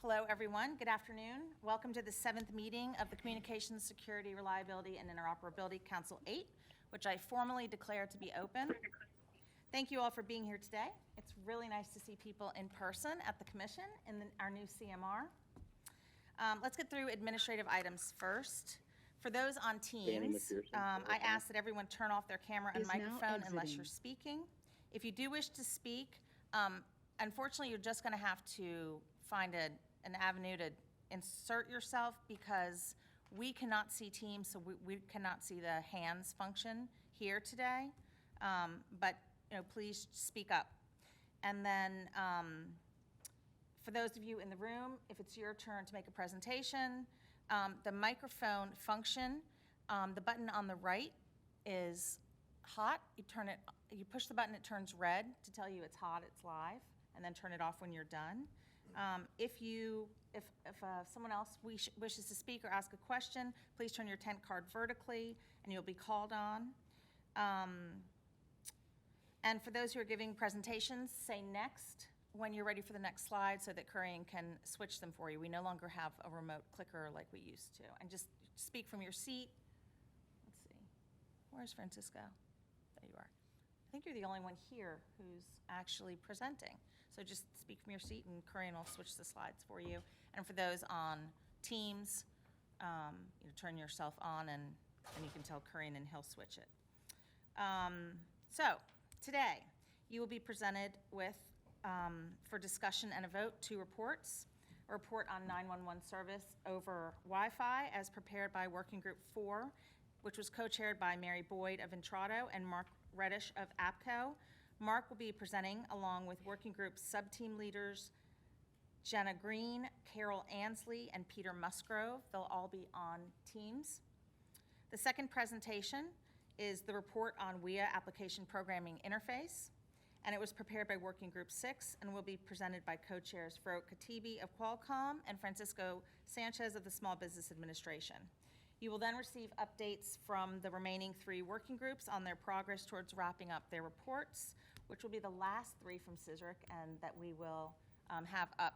Hello, everyone. Good afternoon. Welcome to the 7th meeting of the Communications Security, Reliability, and Interoperability Council 8, which I formally declare to be open. Thank you all for being here today. It's really nice to see people in person at the Commission in our new CMR. Let's get through administrative items first. For those on Teams, I ask that everyone turn off their camera and microphone unless you're speaking. If you do wish to speak, unfortunately, you're just going to have to find an avenue to insert yourself because we cannot see Teams, so we cannot see the hands function here today. But please speak up. And then for those of you in the room, if it's your turn to make a presentation, the microphone function, the button on the right is hot. You push the button, it turns red to tell you it's hot, it's live, and then turn it off when you're done. If someone else wishes to speak or ask a question, please turn your tent card vertically and you'll be called on. And for those who are giving presentations, say next when you're ready for the next slide so that Corinne can switch them for you. We no longer have a remote clicker like we used to. And just speak from your seat. Let's see. Where's Francisco? There you are. I think you're the only one here who's actually presenting. So just speak from your seat and Corinne will switch the slides for you. And for those on Teams, turn yourself on and you can tell Corinne and he'll switch it. So today you will be presented with, for discussion and a vote, 2 reports. A report on 911 service over Wi-Fi as prepared by Working Group 4, which was co-chaired by Mary Boyd of Intrado and Mark Reddish of APCO. Mark will be presenting along with Working Group sub-team leaders Gina Green, Carol Ansley, and Peter Musgrove. They'll all be on Teams. The second presentation is the report on WIA Application Programming Interface, and it was prepared by Working Group 6 and will be presented by co-chairs Farouk Khatibi of Qualcomm and Francisco Sanchez of the Small Business Administration. You will then receive updates from the remaining 3 working groups on their progress towards wrapping up their reports, which will be the last 3 from CSRIC and that we will have up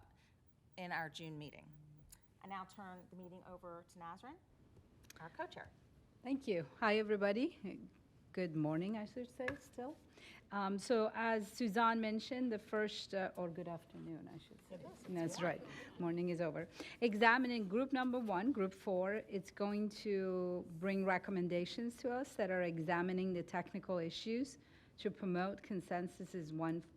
in our June meeting. I now turn the meeting over to Nazrin, our co-chair. Thank you. Hi, everybody. Good morning, I should say, still. So as Suzanne mentioned, the first, or good afternoon, I should say. That's right. Morning is over. Examining group number 1, group 4, it's going to bring recommendations to us that are examining the technical issues to promote consensus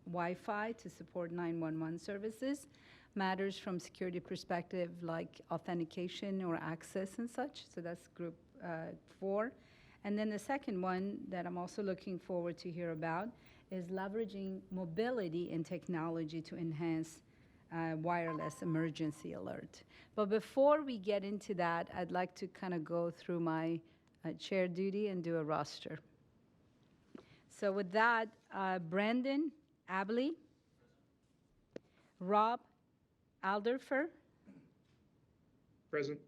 Wi-Fi to support 911 services, matters from security perspective like authentication or access and such. So that's group 4. And then the second one that I'm also looking forward to hear about is leveraging mobility and technology to enhance wireless emergency alert. But before we get into that, I'd like to kind of go through my chair duty and do a roster. So with that, Brandon Abley, Rob Alderfer, Present.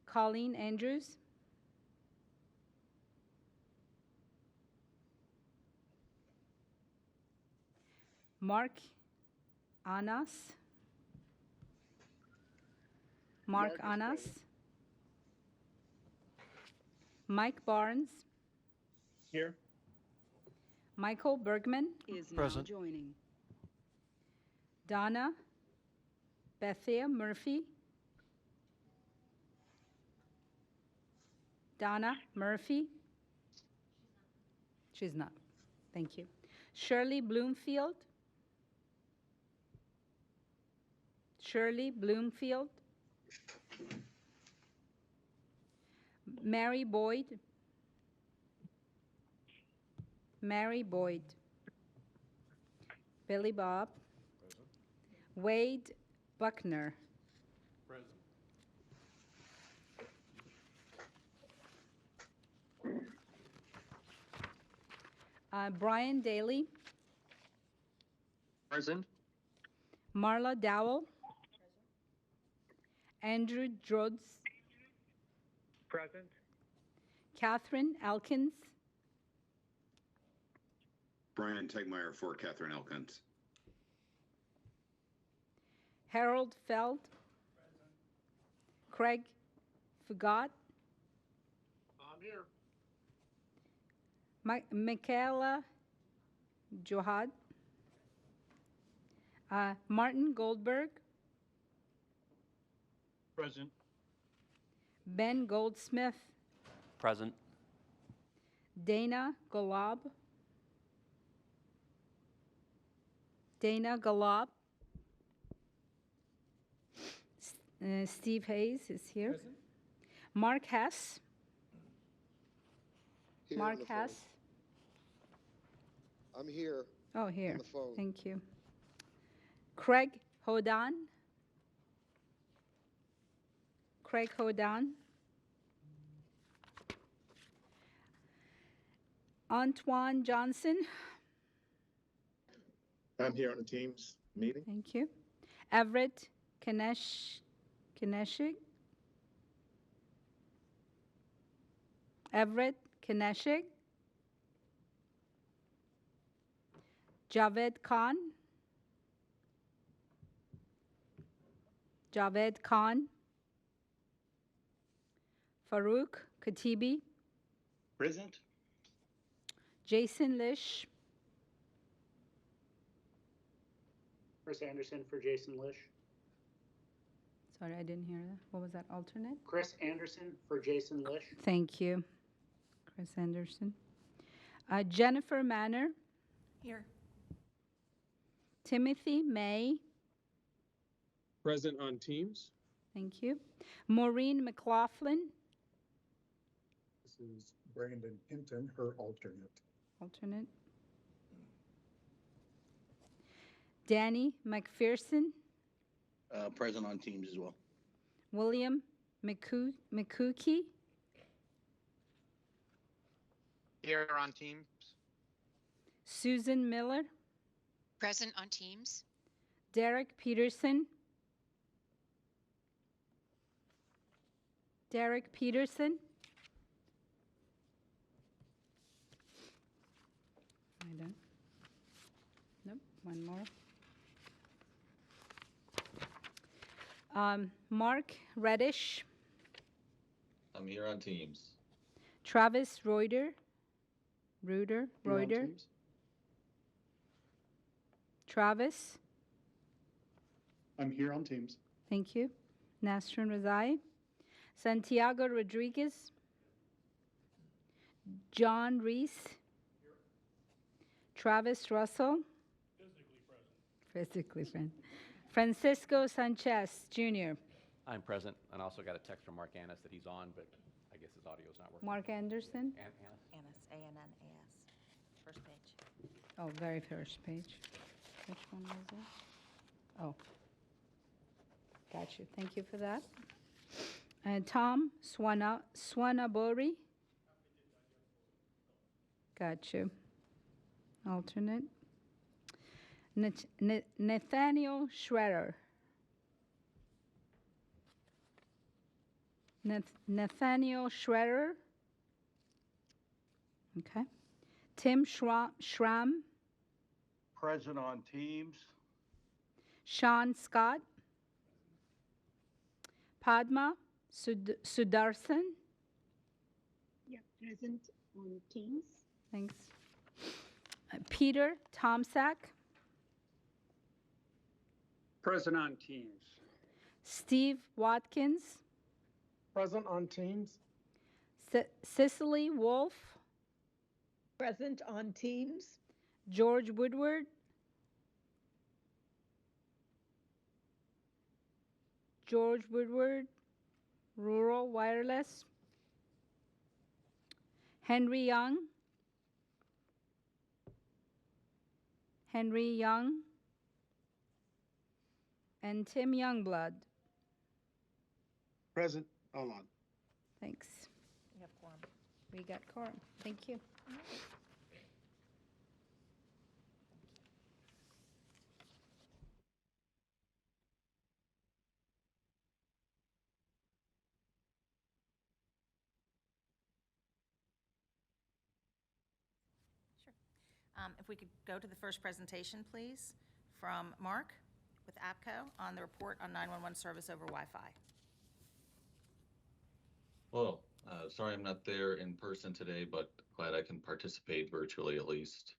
Colleen Andrews, Mark Anas, Mike Barnes, Here. Michael Bergman, Is now Present. joining. Donna Bethia Murphy, Donna Murphy. She's not. Thank you. Shirley Bloomfield. Shirley Bloomfield. Mary Boyd. Mary Boyd. Billy Bob. Present. Wade Buckner. Present. Brian Daly. Present. Marla Dowell. Andrew Drodz. Present. Catherine Elkins. Brian Tegmeyer for Catherine Elkins. Harold Feld. Craig Fugat. I'm here. Michaela Johad. Martin Goldberg. Present. Ben Goldsmith. Present. Dana Golab. Dana Golab. Steve Hayes is here. Present. Mark Hess. Here Mark on the phone. Hess. I'm here. Oh, here. On the phone. Thank you. Craig Hodan. Craig Hodan. Antoine Johnson. I'm here on the Teams meeting. Thank you. Everett Kineshig. Everett Kineshig. Javed Khan. Javed Khan. Farouk Katibi. Present. Jason Lish. Chris Anderson for Jason Lish. Sorry, I didn't hear that. What was that alternate? Chris Anderson for Jason Lish. Thank you, Chris Anderson. Jennifer Manor. Here. Timothy May. Present on Teams. Thank you. Maureen McLaughlin. This is Brandon Hinton, her alternate. Alternate. Danny McPherson. Present on Teams as well. William McCookie. Here on Teams. Susan Miller. Present on Teams. Derek Peterson. Derek Peterson. I don't. Nope, one more. Mark Reddish. I'm here on Teams. Travis Reuter. Here on Teams. Travis. I'm here on Teams. Thank you. Nasrin Razai. Santiago Rodriguez. John Reese. Travis Russell. Physically present. Francisco Sanchez, Jr. I'm present, and also got a text from Mark Annis that he's on, but I guess his audio is not working. Mark Anderson. Annis? Annis, A-N-N-A-S. First page. Oh, very first page. Which one was it? Oh. Got you. Thank you for that. Tom Swanabori. Got you. Alternate. Nathaniel Schroeder. Nathaniel Schroeder. Okay. Tim Schramm. Present on Teams. Sean Scott. Padma Sudarsan. Yeah, present on Teams. Thanks. Peter Tomczak. Present on Teams. Steve Watkins. Present on Teams. Cicely Wolf. Present on Teams. George Woodward. George Woodward, Rural Wireless. Henry Young. Henry Young. And Tim Youngblood. Present. Hold on. Thanks. We have quorum. We got quorum. Thank you. If we could go to the first presentation, please, from Mark. with APCO on the report on 911 service over Wi-Fi. Hello, sorry I'm not there in person today, but glad I can participate virtually at least.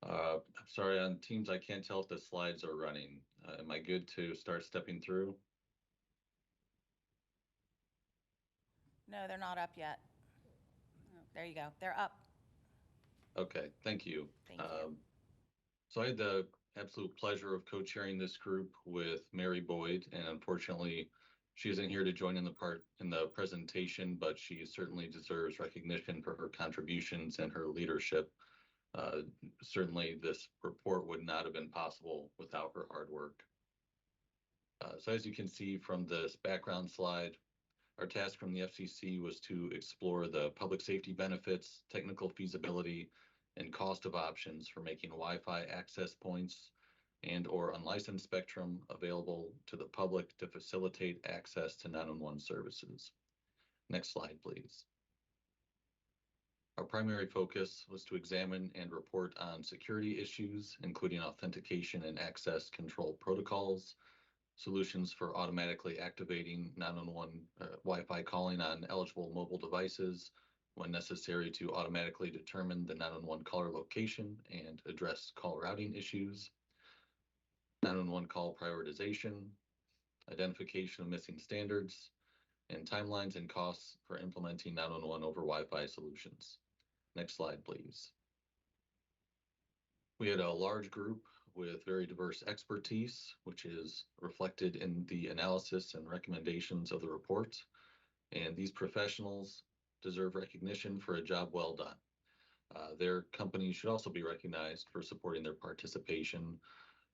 I'm sorry, on Teams, I can't tell if the slides are running. Am I good to start stepping through? No, they're not up yet. There you go. They're up. Okay, thank you. Thank you. So I had the absolute pleasure of co-chairing this group with Mary Boyd, and unfortunately, she isn't here to join in the presentation, but she certainly deserves recognition for her contributions and her leadership. Certainly, this report would not have been possible without her hard work. So as you can see from this background slide, our task from the FCC was to explore the public safety benefits, technical feasibility, and cost of options for making Wi-Fi access points and/or unlicensed spectrum available to the public to facilitate access to 911 services. Next slide, please. Our primary focus was to examine and report on security issues, including authentication and access control protocols, solutions for automatically activating 911 Wi-Fi calling on eligible mobile devices when necessary to automatically determine the 911 caller location and address call routing issues, 911 call prioritization, identification of missing standards, and timelines and costs for implementing 911 over Wi-Fi solutions. Next slide, please. We had a large group with very diverse expertise, which is reflected in the analysis and recommendations of the report. And these professionals deserve recognition for a job well done. Their companies should also be recognized for supporting their participation.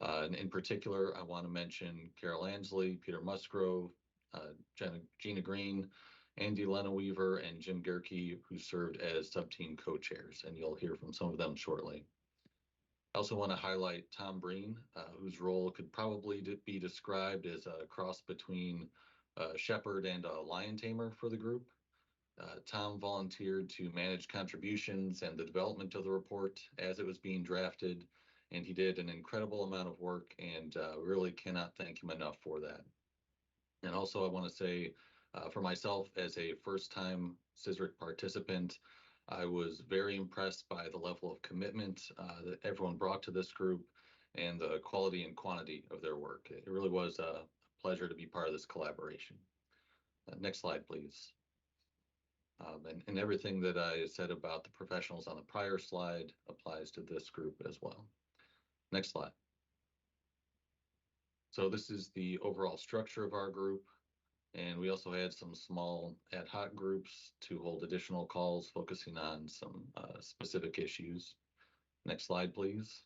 And in particular, I want to mention Carol Ansley, Peter Musgrove, Gina Green, Andy Weaver, and Jim Gerke, who served as sub-team co-chairs, and you'll hear from some of them shortly. I also want to highlight Tom Breen, whose role could probably be described as a cross between a shepherd and a lion tamer for the group. Tom volunteered to manage contributions and the development of the report as it was being drafted, and he did an incredible amount of work, and really cannot thank him enough for that. And also I want to say, for myself as a first-time CSRIC participant, I was very impressed by the level of commitment that everyone brought to this group and the quality and quantity of their work. It really was a pleasure to be part of this collaboration. Next slide, please. And everything that I said about the professionals on the prior slide applies to this group as well. Next slide. So this is the overall structure of our group. And we also had some small ad hoc groups to hold additional calls focusing on some specific issues. Next slide, please.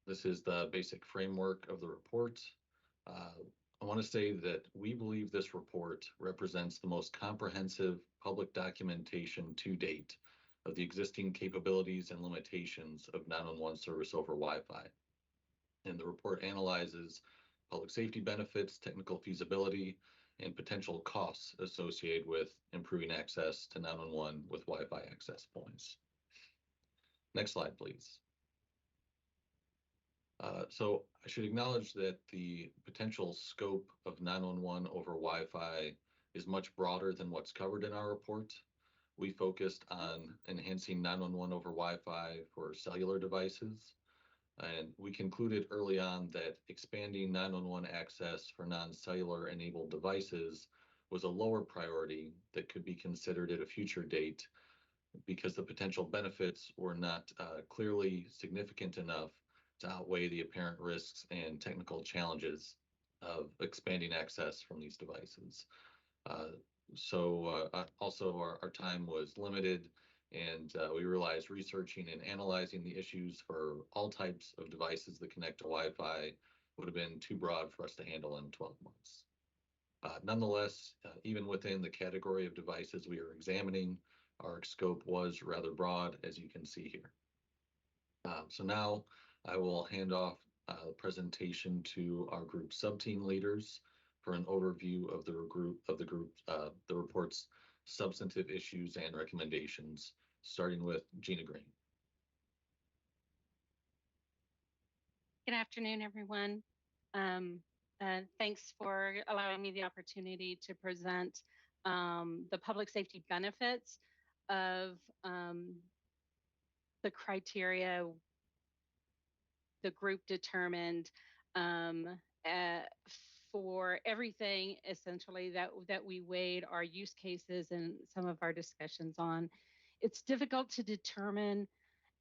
This is the basic framework of the report. I want to say that we believe this report represents the most comprehensive public documentation to date of the existing capabilities and limitations of 911 service over Wi-Fi. And the report analyzes public safety benefits, technical feasibility, and potential costs associated with improving access to 911 with Wi-Fi access points. Next slide, please. So I should acknowledge that the potential scope of 911 over Wi-Fi is much broader than what's covered in our report. We focused on enhancing 911 over Wi-Fi for cellular devices. And we concluded early on that expanding 911 access for non-cellular enabled devices was a lower priority that could be considered at a future date because the potential benefits were not clearly significant enough to outweigh the apparent risks and technical challenges of expanding access from these devices. Also our time was limited, and we realized researching and analyzing the issues for all types of devices that connect to Wi-Fi would have been too broad for us to handle in 12 months. Nonetheless, even within the category of devices we are examining, our scope was rather broad, as you can see here. So now I will hand off the presentation to our group sub-team leaders for an overview of the report's substantive issues and recommendations, starting with Gina Green. Good afternoon, everyone. Thanks for allowing me the opportunity to present the public safety benefits of the criteria the group determined uh, for everything essentially that we weighed our use cases and some of our discussions on. It's difficult to determine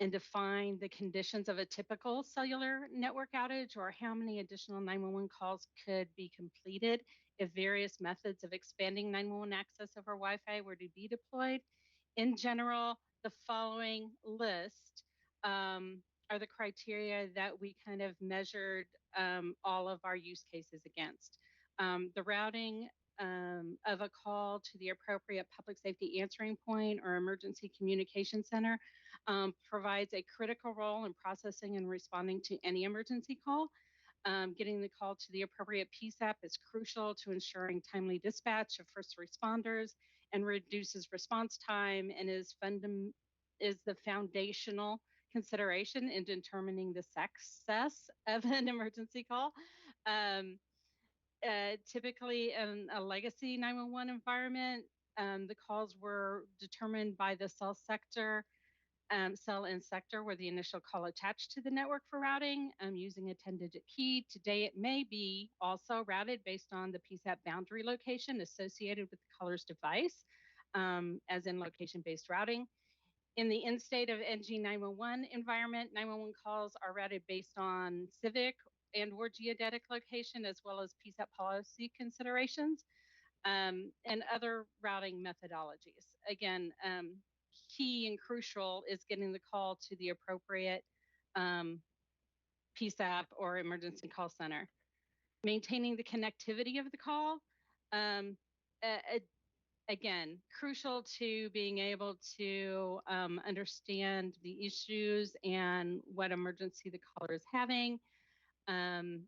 and define the conditions of a typical cellular network outage or how many additional 911 calls could be completed if various methods of expanding 911 access over Wi-Fi were to be deployed. In general, the following list are the criteria that we kind of measured all of our use cases against. The routing of a call to the appropriate public safety answering point or emergency communication center provides a critical role in processing and responding to any emergency call. Getting the call to the appropriate PSAP is crucial to ensuring timely dispatch of first responders and reduces response time and is the foundational consideration in determining the success of an emergency call. Typically in a legacy 911 environment, the calls were determined by the cell and sector where the initial call attached to the network for routing using a 10-digit key. Today, it may be also routed based on the PSAP boundary location associated with the caller's device, as in location-based routing. In the in-state of NG911 environment, 911 calls are routed based on civic and or geodetic location, as well as PSAP policy considerations and other routing methodologies. Again, key and crucial is getting the call to the appropriate PSAP or emergency call center. Maintaining the connectivity of the call, again, crucial to being able to understand the issues and what emergency the caller is having, and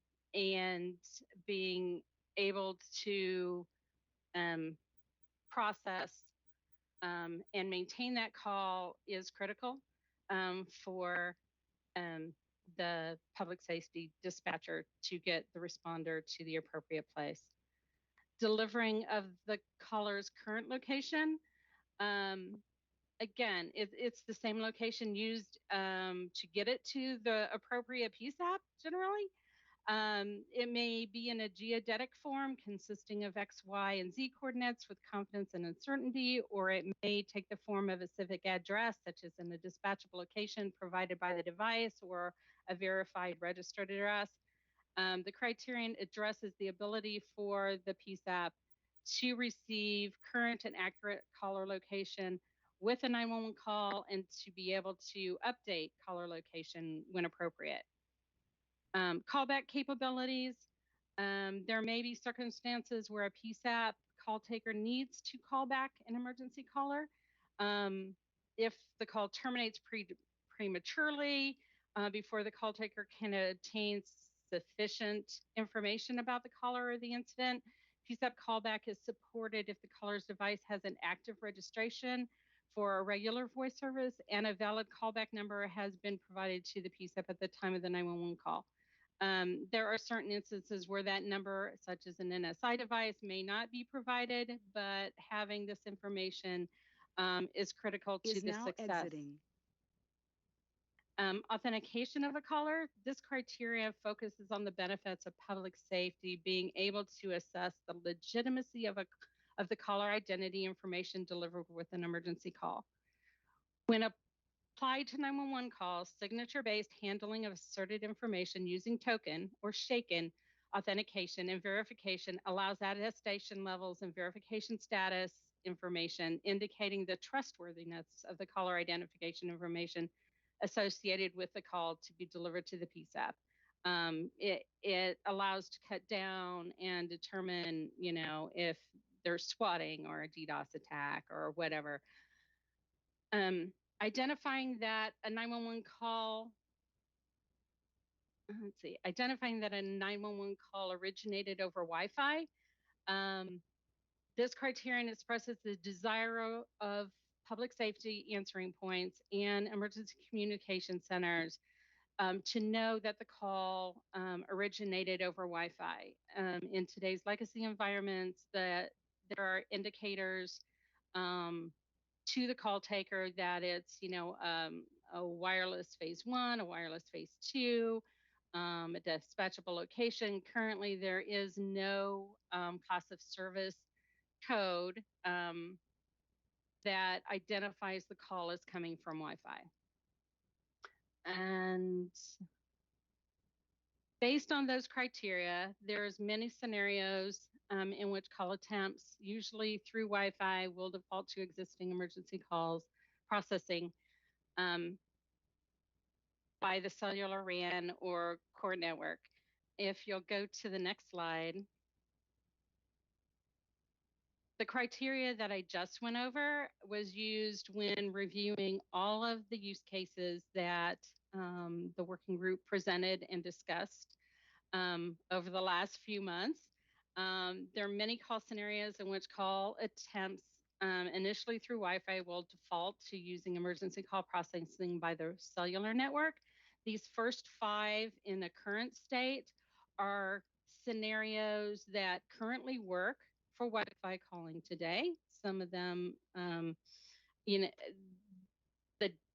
being able to process and maintain that call is critical for the public safety dispatcher to get the responder to the appropriate place. Delivering of the caller's current location. Again, it's the same location used to get it to the appropriate PSAP generally. It may be in a geodetic form consisting of X, Y, and Z coordinates with confidence and uncertainty, or it may take the form of a civic address, such as in a dispatchable location provided by the device or a verified registered address. The criterion addresses the ability for the PSAP to receive current and accurate caller location with a 911 call and to be able to update caller location when appropriate. Callback capabilities. There may be circumstances where a PSAP call taker needs to call back an emergency caller. If the call terminates prematurely before the call taker can obtain sufficient information about the caller or the incident, PSAP callback is supported if the caller's device has an active registration for a regular voice service and a valid callback number has been provided to the PSAP at the time of the 911 call. There are certain instances where that number, such as an NSI device, may not be provided, but having this information is critical to the success. Exiting. Authentication of a caller. This criteria focuses on the benefits of public safety, being able to assess the legitimacy of the caller identity information delivered with an emergency call. When applied to 911 calls, signature-based handling of asserted information using token or shaken authentication and verification allows attestation levels and verification status information indicating the trustworthiness of the caller identification information associated with the call to be delivered to the PSAP. It allows to cut down and determine, if there's swatting or a DDoS attack or whatever. Identifying that a 911 call, identifying that a 911 call originated over Wi-Fi. This criterion expresses the desire of public safety answering points and emergency communication centers to know that the call originated over Wi-Fi. In today's legacy environments, that there are indicators to the call taker that it's, a wireless phase 1, a wireless phase 2, a dispatchable location. Currently, there is no class of service code that identifies the call as coming from Wi-Fi. And based on those criteria, there's many scenarios in which call attempts, usually through Wi-Fi, will default to existing emergency calls processing by the cellular RAN or core network. If you'll go to the next slide. The criteria that I just went over was used when reviewing all of the use cases that the working group presented and discussed over the last few months. There are many call scenarios in which call attempts initially through Wi-Fi will default to using emergency call processing by the cellular network. These first 5 in the current state are scenarios that currently work for Wi-Fi calling today. Some of them, the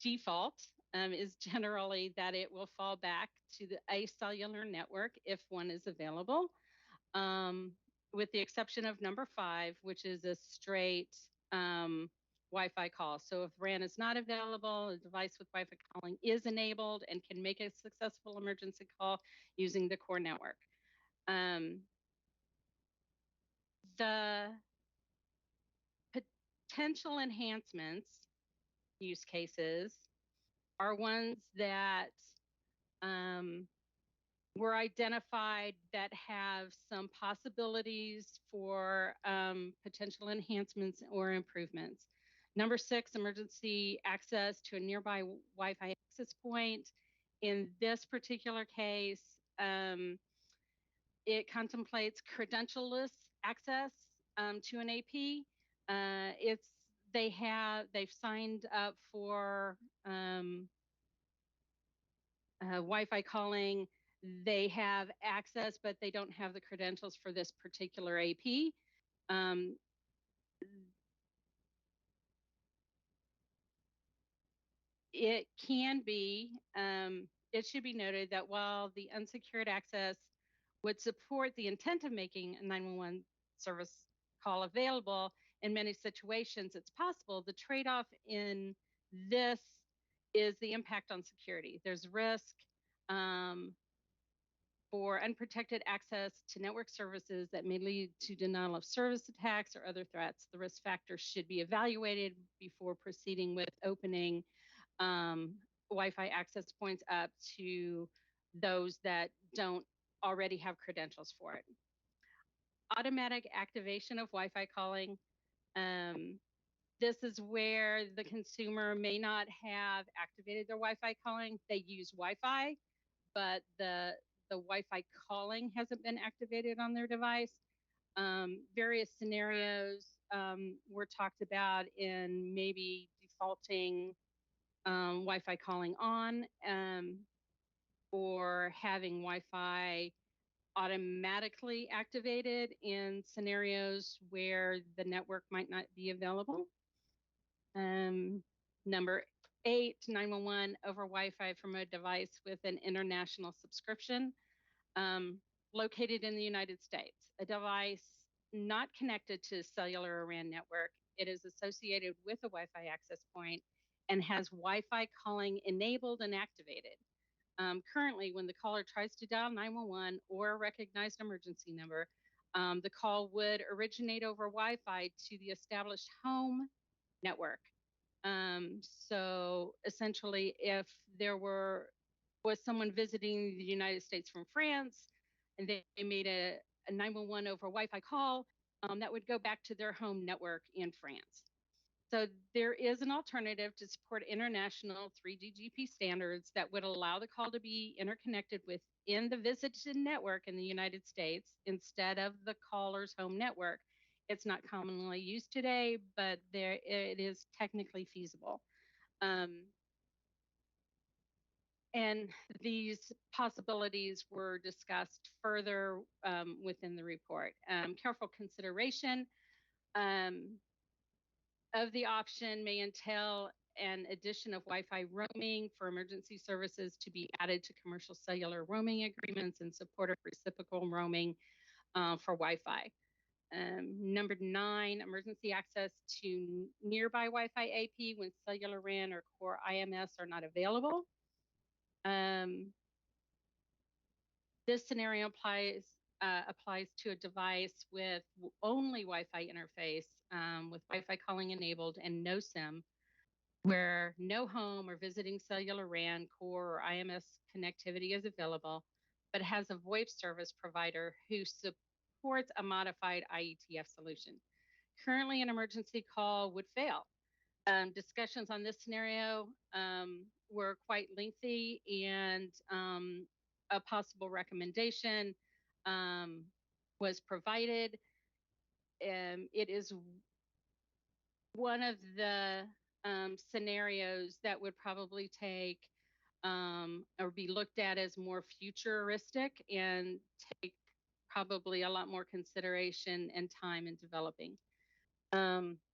default is generally that it will fall back to a cellular network if one is available, with the exception of number 5, which is a straight Wi-Fi call. So if RAN is not available, a device with Wi-Fi calling is enabled and can make a successful emergency call using the core network. The potential enhancements use cases are ones that were identified that have some possibilities for potential enhancements or improvements. Number 6, emergency access to a nearby Wi-Fi access point. In this particular case, it contemplates credentialless access to an AP. They've signed up for Wi-Fi calling. They have access, but they don't have the credentials for this particular AP. It can be, it should be noted that while the unsecured access would support the intent of making a 911 service call available, in many situations it's possible. The trade-off in this is the impact on security. There's risk for unprotected access to network services that may lead to denial of service attacks or other threats. The risk factors should be evaluated before proceeding with opening Wi-Fi access points up to those that don't already have credentials for it. Automatic activation of Wi-Fi calling. This is where the consumer may not have activated their Wi-Fi calling. They use Wi-Fi, but the Wi-Fi calling hasn't been activated on their device. Various scenarios were talked about in maybe defaulting Wi-Fi calling on or having Wi-Fi automatically activated in scenarios where the network might not be available. Number 8, 911 over Wi-Fi from a device with an international subscription located in the United States. A device not connected to cellular or RAN network. It is associated with a Wi-Fi access point and has Wi-Fi calling enabled and activated. Currently, when the caller tries to dial 911 or a recognized emergency number, the call would originate over Wi-Fi to the established home network. So essentially, if there was someone visiting the United States from France and they made a 911 over Wi-Fi call, that would go back to their home network in France. So there is an alternative to support international 3GPP standards that would allow the call to be interconnected within the visited network in the United States instead of the caller's home network. It's not commonly used today, but it is technically feasible. And these possibilities were discussed further within the report. Careful consideration of the option may entail an addition of Wi-Fi roaming for emergency services to be added to commercial cellular roaming agreements in support of reciprocal roaming for Wi-Fi. Number 9, emergency access to nearby Wi-Fi AP when cellular RAN or core IMS are not available. This scenario applies to a device with only Wi-Fi interface with Wi-Fi calling enabled and no SIM, where no home or visiting cellular RAN, core, or IMS connectivity is available, but has a VoIP service provider who supports a modified IETF solution. Currently, an emergency call would fail. Discussions on this scenario were quite lengthy, and a possible recommendation was provided. It is one of the scenarios that would probably take or be looked at as more futuristic and take probably a lot more consideration and time in developing.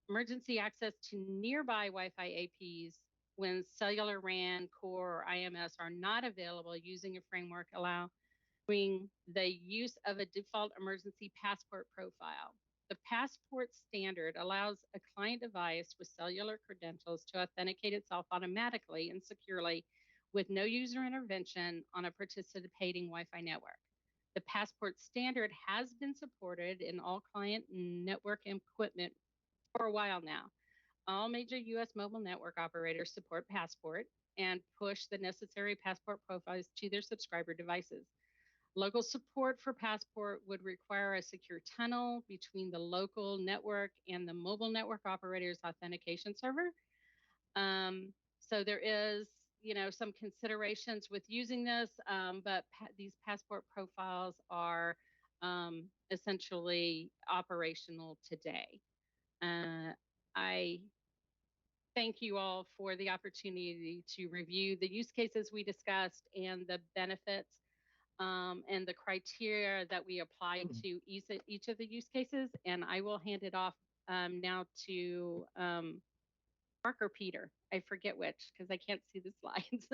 Emergency access to nearby Wi-Fi APs when cellular RAN, core, or IMS are not available using a framework allowing the use of a default emergency passport profile. The passport standard allows a client device with cellular credentials to authenticate itself automatically and securely with no user intervention on a participating Wi-Fi network. The passport standard has been supported in all client network equipment for a while now. All major U.S. mobile network operators support Passport and push the necessary passport profiles to their subscriber devices. Local support for Passport would require a secure tunnel between the local network and the mobile network operator's authentication server. So there is, some considerations with using this, but these Passport profiles are essentially operational today. I thank you all for the opportunity to review the use cases we discussed and the benefits and the criteria that we apply to each of the use cases. And I will hand it off now to Mark or Peter. I forget which because I can't see the slides.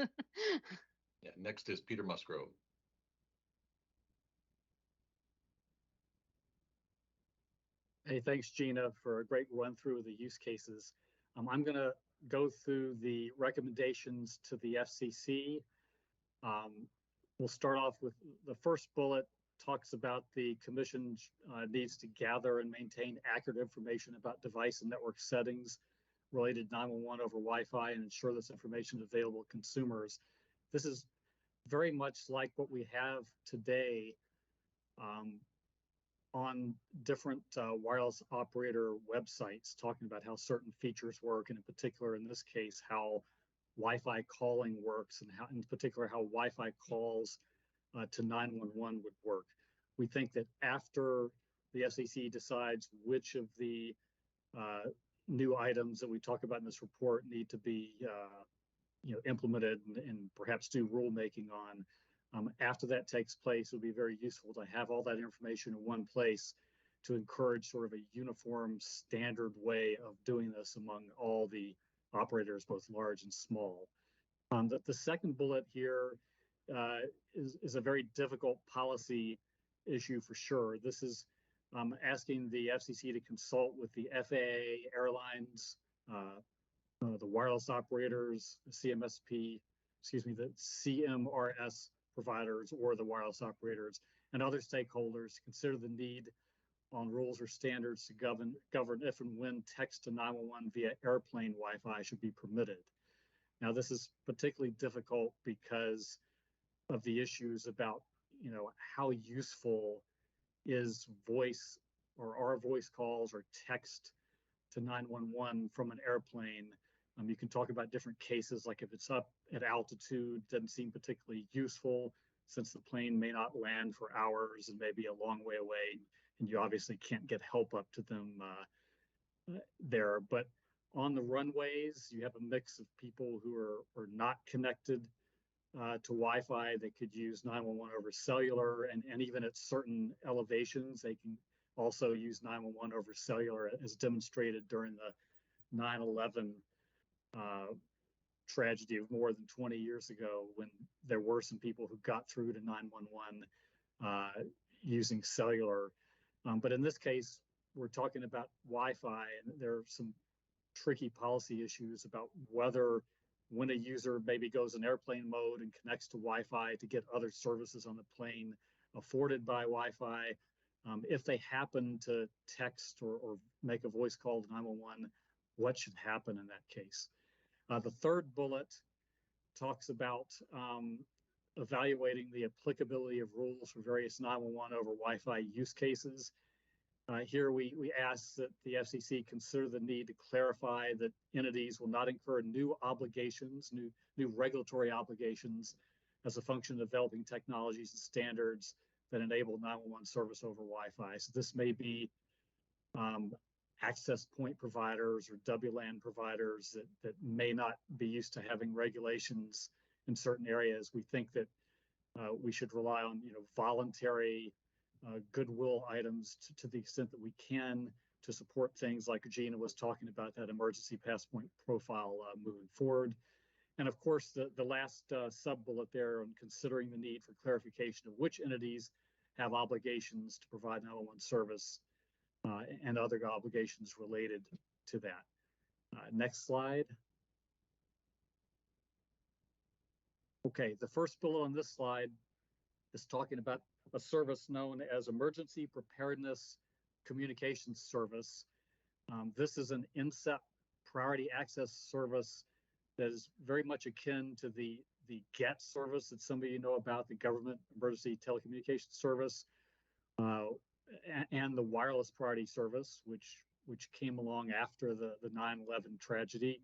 Yeah, next is Peter Musgrove. Hey, thanks, Gina, for a great run through of the use cases. I'm going to go through the recommendations to the FCC. We'll start off with the first bullet talks about the commission needs to gather and maintain accurate information about device and network settings related to 911 over Wi-Fi and ensure this information is available to consumers. This is very much like what we have today on different wireless operator websites, talking about how certain features work, and in particular, in this case, how Wi-Fi calling works, and how, in particular, how Wi-Fi calls to 911 would work. We think that after the FCC decides which of the new items that we talk about in this report need to be implemented and perhaps do rulemaking on, after that takes place, it would be very useful to have all that information in one place to encourage sort of a uniform standard way of doing this among all the operators, both large and small. The second bullet here is a very difficult policy issue for sure. This is asking the FCC to consult with the FAA, airlines, the wireless operators, the the CMRS providers, or the wireless operators, and other stakeholders to consider the need on rules or standards to govern if and when text to 911 via airplane Wi-Fi should be permitted. Now, this is particularly difficult because of the issues about, how useful is voice or are voice calls or text to 911 from an airplane. You can talk about different cases, like if it's up at altitude, doesn't seem particularly useful since the plane may not land for hours and may be a long way away, and you obviously can't get help up to them there. But on the runways, you have a mix of people who are not connected to Wi-Fi. They could use 911 over cellular, and even at certain elevations, they can also use 911 over cellular, as demonstrated during the 9/11 tragedy of more than 20 years ago, when there were some people who got through to 911 using cellular. But in this case, we're talking about Wi-Fi, and there are some tricky policy issues about whether, when a user maybe goes in airplane mode and connects to Wi-Fi to get other services on the plane afforded by Wi-Fi, if they happen to text or make a voice call to 911, what should happen in that case? The third bullet talks about evaluating the applicability of rules for various 911 over Wi-Fi use cases. Here we ask that the FCC consider the need to clarify that entities will not incur new obligations, new regulatory obligations, as a function of developing technologies and standards that enable 911 service over Wi-Fi. So this may be access point providers or WLAN providers that may not be used to having regulations in certain areas. We think that we should rely on voluntary goodwill items to the extent that we can, to support things like Gina was talking about, that emergency pass point profile moving forward. And of course, the last sub-bullet there on considering the need for clarification of which entities have obligations to provide 911 service and other obligations related to that. Next slide. Okay, the first bullet on this slide is talking about a service known as Emergency Preparedness Communications Service. This is an INSEP priority access service that is very much akin to the GET service that some of you know about, the Government Emergency Telecommunications Service, and the Wireless Priority Service, which came along after the 9/11 tragedy.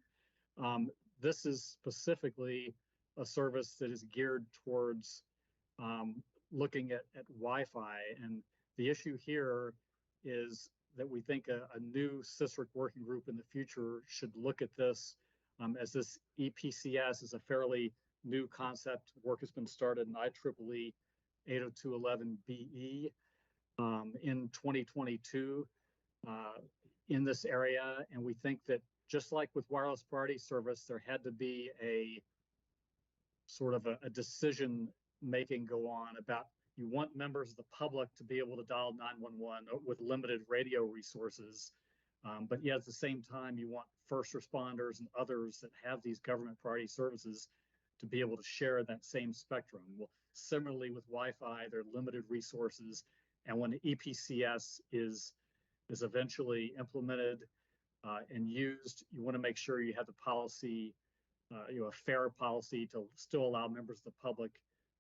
This is specifically a service that is geared towards looking at Wi-Fi, and the issue here is that we think a new CSRIC working group in the future should look at this, as this EPCS is a fairly new concept. Work has been started in IEEE 802.11be in 2022 in this area, and we think that just like with wireless priority service, there had to be a sort of a decision making go on about, you want members of the public to be able to dial 911 with limited radio resources, but yet at the same time you want first responders and others that have these government priority services to be able to share that same spectrum. Well, similarly with Wi-Fi, there are limited resources, and when the EPCS is eventually implemented and used, you want to make sure you have the policy, a fair policy to still allow members of the public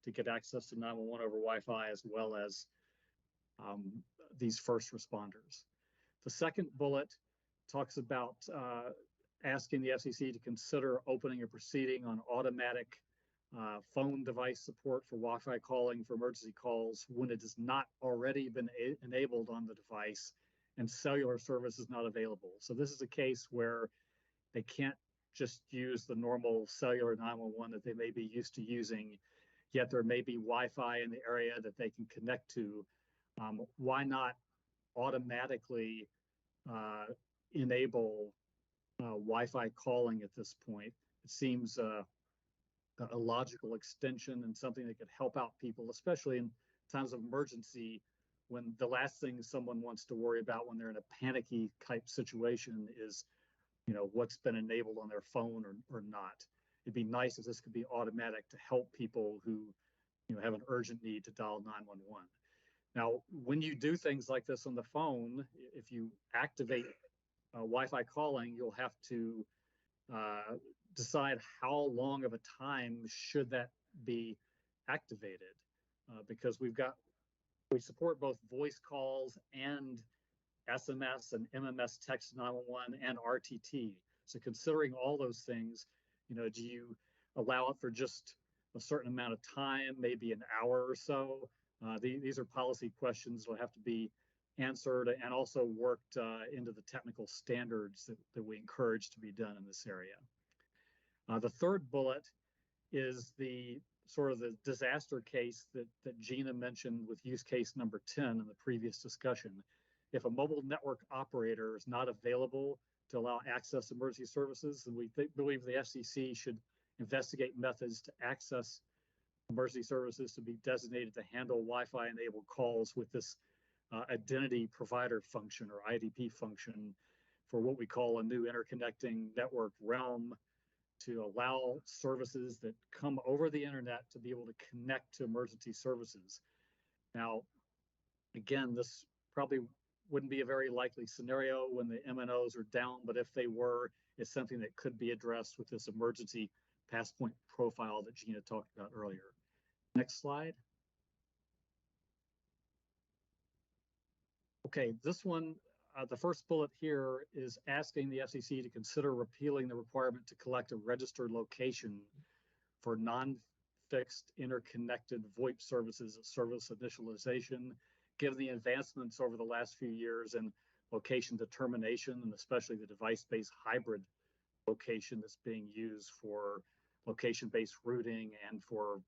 to get access to 911 over Wi-Fi, as well as these first responders. The second bullet talks about asking the FCC to consider opening a proceeding on automatic phone device support for Wi-Fi calling for emergency calls when it has not already been enabled on the device and cellular service is not available. So this is a case where they can't just use the normal cellular 911 that they may be used to using, yet there may be Wi-Fi in the area that they can connect to. Why not automatically enable Wi-Fi calling at this point? It seems a logical extension and something that could help out people, especially in times of emergency, when the last thing someone wants to worry about when they're in a panicky type situation is, what's been enabled on their phone or not. It'd be nice if this could be automatic to help people who, have an urgent need to dial 911. Now, when you do things like this on the phone, if you activate Wi-Fi calling, you'll have to decide how long of a time should that be activated, because we support both voice calls and SMS and MMS text 911 and RTT. So considering all those things, do you allow it for just a certain amount of time, maybe an hour or so? These are policy questions that will have to be answered and also worked into the technical standards that we encourage to be done in this area. The third bullet is the sort of the disaster case that Gina mentioned with use case number 10 in the previous discussion. If a mobile network operator is not available to allow access to emergency services, then we believe the FCC should investigate methods to access emergency services to be designated to handle Wi-Fi enabled calls with this identity provider function or IDP function for what we call a new interconnecting network realm, to allow services that come over the internet to be able to connect to emergency services. Now, again, this probably wouldn't be a very likely scenario when the MNOs are down, but if they were, it's something that could be addressed with this emergency pass point profile that Gina talked about earlier. Next slide. Okay, this one, the first bullet here is asking the FCC to consider repealing the requirement to collect a registered location for non-fixed interconnected VoIP services at service initialization, given the advancements over the last few years in location determination, and especially the device-based hybrid location that's being used for location-based routing and for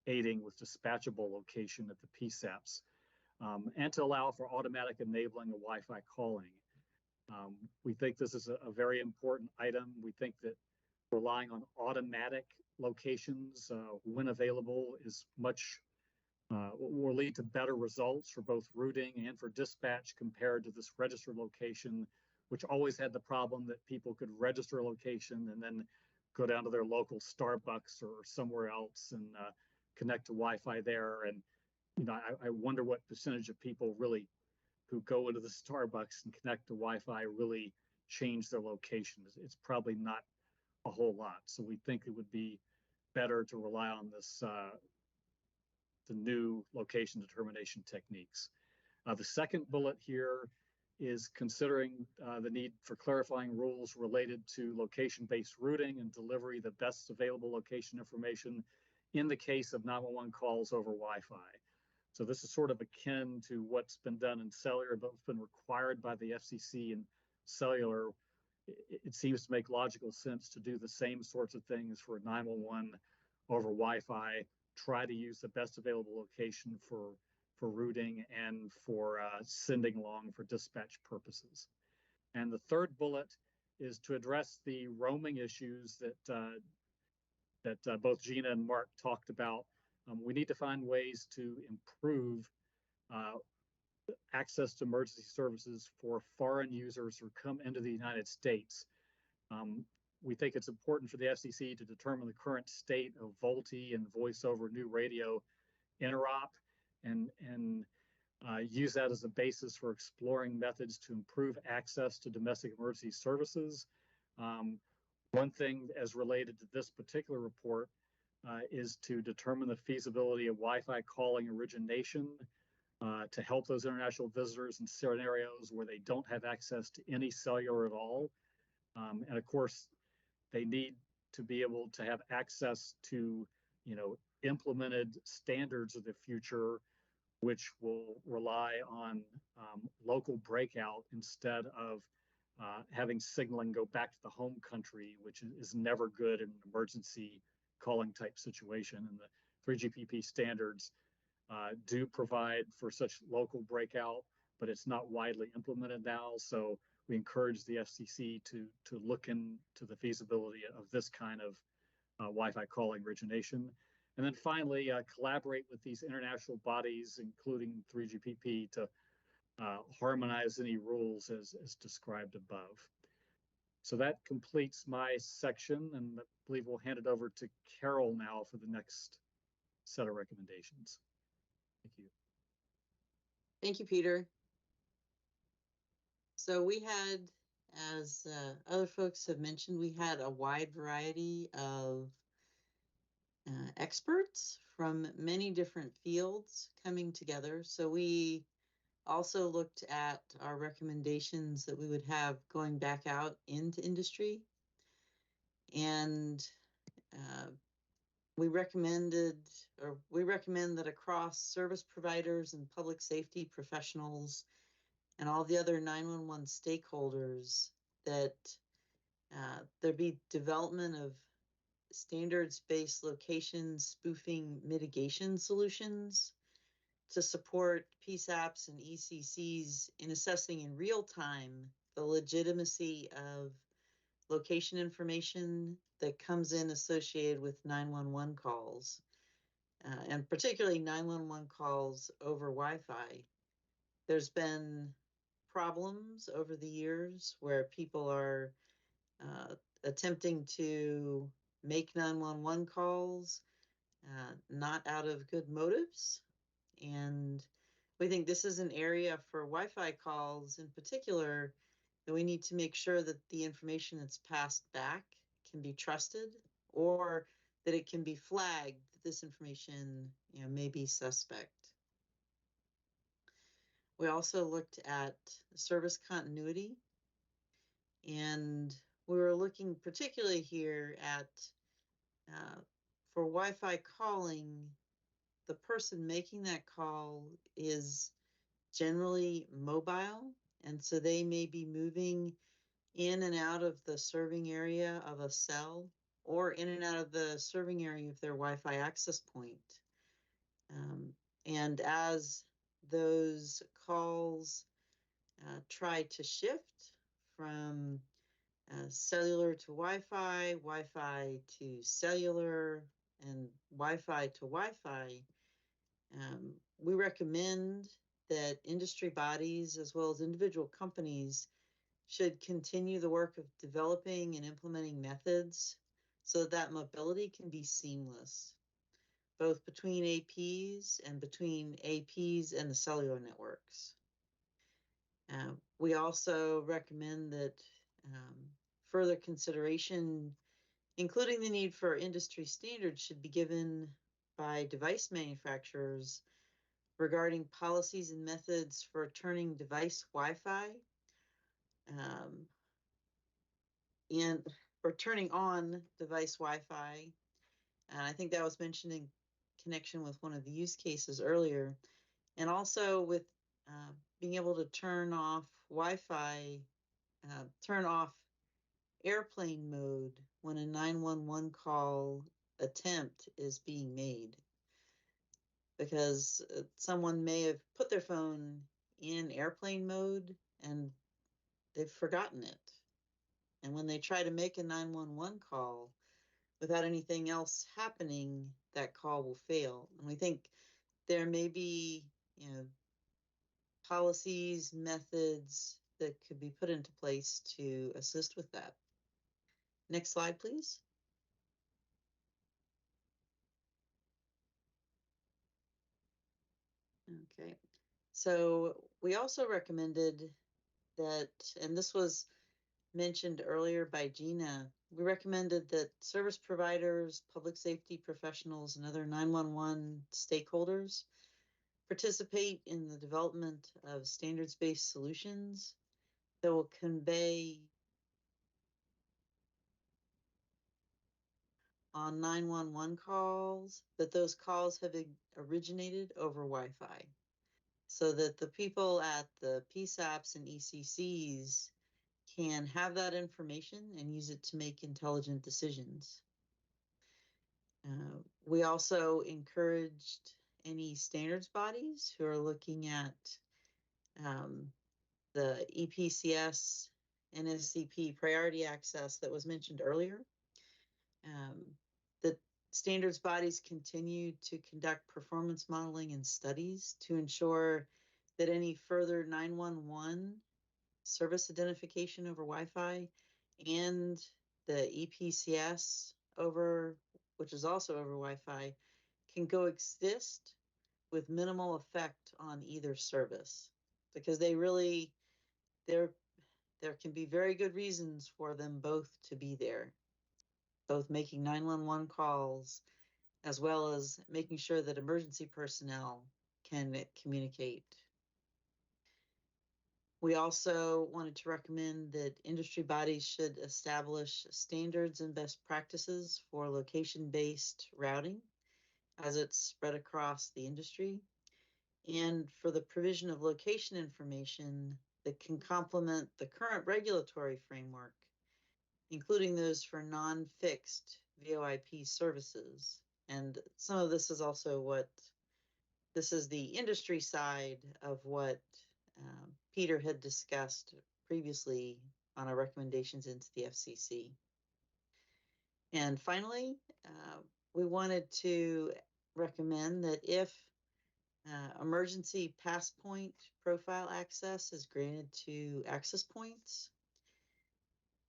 aiding with dispatchable location at the PSAPs. And to allow for automatic enabling of Wi-Fi calling. We think this is a very important item. We think that relying on automatic locations when available is much, will lead to better results for both routing and for dispatch compared to this registered location, which always had the problem that people could register a location and then go down to their local Starbucks or somewhere else and connect to Wi-Fi there. And you know, I wonder what percentage of people really who go into the Starbucks and connect to Wi-Fi really change their location. It's probably not a whole lot. So we think it would be better to rely on this, the new location determination techniques. The second bullet here is considering the need for clarifying rules related to location-based routing and delivery of the best available location information in the case of 911 calls over Wi-Fi. So this is sort of akin to what's been done in cellular, but what's been required by the FCC in cellular. It seems to make logical sense to do the same sorts of things for 911 over Wi-Fi, try to use the best available location for routing and for sending along for dispatch purposes. And the third bullet is to address the roaming issues that both Gina and Mark talked about. We need to find ways to improve access to emergency services for foreign users who come into the United States. We think it's important for the FCC to determine the current state of VoLTE and voice over new radio interop and use that as a basis for exploring methods to improve access to domestic emergency services. One thing as related to this particular report is to determine the feasibility of Wi-Fi calling origination to help those international visitors in scenarios where they don't have access to any cellular at all. And of course, they need to be able to have access to, you know, implemented standards of the future, which will rely on local breakout instead of having signaling go back to the home country, which is never good in an emergency calling type situation. And the 3GPP standards do provide for such local breakout, but it's not widely implemented now. So we encourage the FCC to look into the feasibility of this kind of Wi-Fi calling origination. And then finally, collaborate with these international bodies, including 3GPP, to harmonize any rules as described above. So that completes my section, and I believe we'll hand it over to Carol now for the next set of recommendations. Thank you. Thank you, Peter. So we had, as other folks have mentioned, we had a wide variety of experts from many different fields coming together. So we also looked at our recommendations that we would have going back out into industry. And we recommend that across service providers and public safety professionals and all the other 911 stakeholders that there be development of standards-based location spoofing mitigation solutions to support PSAPs and ECCs in assessing in real time the legitimacy of location information that comes in associated with 911 calls, and particularly 911 calls over Wi-Fi. There's been problems over the years where people are attempting to make 911 calls, not out of good motives. And we think this is an area for Wi-Fi calls in particular that we need to make sure that the information that's passed back can be trusted, or that it can be flagged that this information, may be suspect. We also looked at service continuity, and we were looking particularly here at for Wi-Fi calling, the person making that call is generally mobile, and so they may be moving in and out of the serving area of a cell or in and out of the serving area of their Wi-Fi access point. And as those calls try to shift from cellular to Wi-Fi, Wi-Fi to cellular, and Wi-Fi to Wi-Fi, we recommend that industry bodies as well as individual companies should continue the work of developing and implementing methods so that mobility can be seamless, both between APs and between APs and the cellular networks. We also recommend that further consideration, including the need for industry standards, should be given by device manufacturers regarding policies and methods for turning device Wi-Fi and for turning on device Wi-Fi. And I think that was mentioned in connection with one of the use cases earlier, and also with being able to turn off Wi-Fi, turn off airplane mode when a 911 call attempt is being made, because someone may have put their phone in airplane mode and they've forgotten it. And when they try to make a 911 call without anything else happening, that call will fail. And we think there may be, policies, methods that could be put into place to assist with that. Next slide, please. Okay, so we also recommended that, and this was mentioned earlier by Gina, we recommended that service providers, public safety professionals, and other 911 stakeholders participate in the development of standards-based solutions that will convey on 911 calls that those calls have originated over Wi-Fi, so that the people at the PSAPs and ECCs can have that information and use it to make intelligent decisions. We also encouraged any standards bodies who are looking at the EPCS NSCP priority access that was mentioned earlier. The standards bodies continue to conduct performance modeling and studies to ensure that any further 911 service identification over Wi-Fi and the EPCS which is also over Wi-Fi, can coexist with minimal effect on either service, because there can be very good reasons for them both to be there, both making 911 calls as well as making sure that emergency personnel can communicate. We also wanted to recommend that industry bodies should establish standards and best practices for location-based routing as it's spread across the industry, and for the provision of location information that can complement the current regulatory framework, including those for non-fixed VoIP services. And some of this is also this is the industry side of what Peter had discussed previously on our recommendations into the FCC. And finally, we wanted to recommend that if emergency pass point profile access is granted to access points,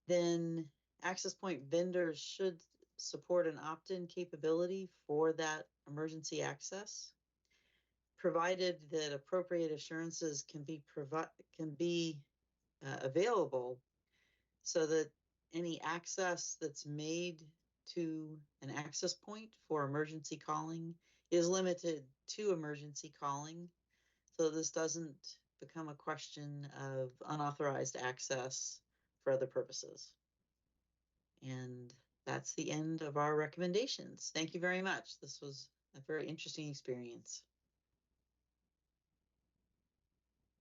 then access point vendors should support an opt-in capability for that emergency access, provided that appropriate assurances can be available so that any access that's made to an access point for emergency calling is limited to emergency calling, so this doesn't become a question of unauthorized access for other purposes. And that's the end of our recommendations. Thank you very much. This was a very interesting experience.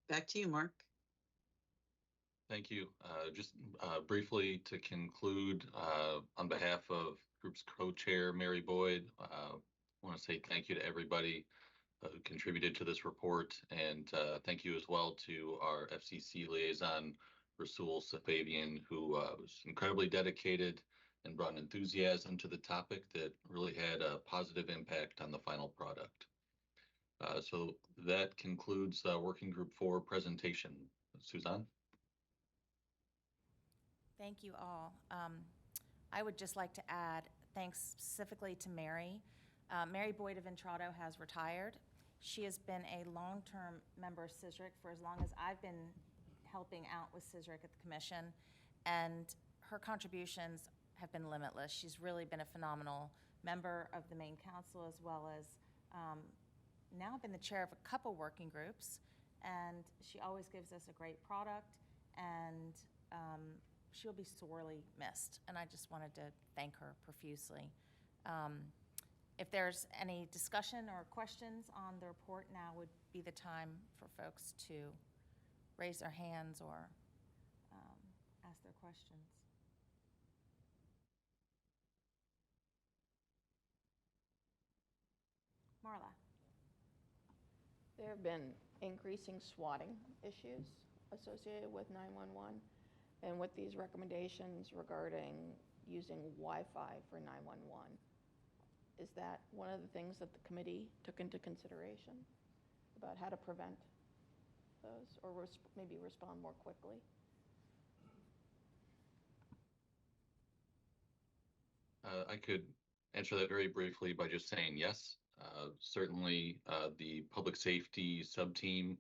Back to you, Mark. Thank you. Just briefly to conclude, on behalf of group's co-chair, Mary Boyd, I want to say thank you to everybody who contributed to this report, and thank you as well to our FCC liaison, Rasul Safavian, who was incredibly dedicated and brought an enthusiasm to the topic that really had a positive impact on the final product. So that concludes Working Group 4 presentation. Suzanne? Thank you all. I would just like to add thanks specifically to Mary. Mary Boyd of Entrado has retired. She has been a long-term member of CSRIC for as long as I've been helping out with CSRIC at the commission, and her contributions have been limitless. She's really been a phenomenal member of the main council, as well as now been the chair of a couple working groups, and she always gives us a great product, and she'll be sorely missed, and I just wanted to thank her profusely. If there's any discussion or questions on the report, now would be the time for folks to raise their hands or ask their questions. Marla. There have been increasing swatting issues associated with 911, and with these recommendations regarding using Wi-Fi for 911. Is that one of the things that the committee took into consideration about how to prevent those, or maybe respond more quickly? I could answer that very briefly by just saying yes. Certainly, the public safety sub-team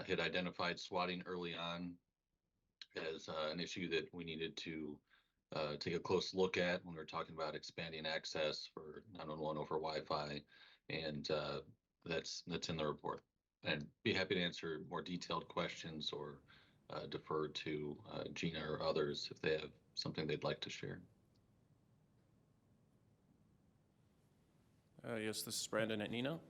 had identified swatting early on as an issue that we needed to take a close look at when we're talking about expanding access for 911 over Wi-Fi, and that's in the report. And be happy to answer more detailed questions or defer to Gina or others if they have something they'd like to share. Yes, this is Brandon at Nino.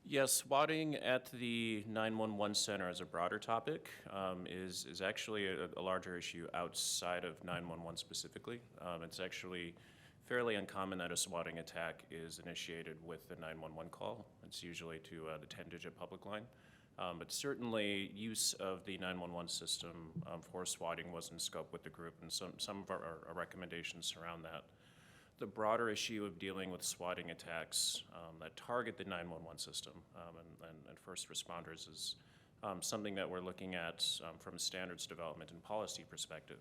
Yes, swatting at the 911 center as a broader topic is actually a larger issue outside of 911 specifically. It's actually fairly uncommon that a swatting attack is initiated with the 911 call. It's usually to the 10-digit public line. But certainly use of the 911 system for swatting was in scope with the group, and some of our recommendations surround that. The broader issue of dealing with swatting attacks that target the 911 system and first responders is something that we're looking at from a standards development and policy perspective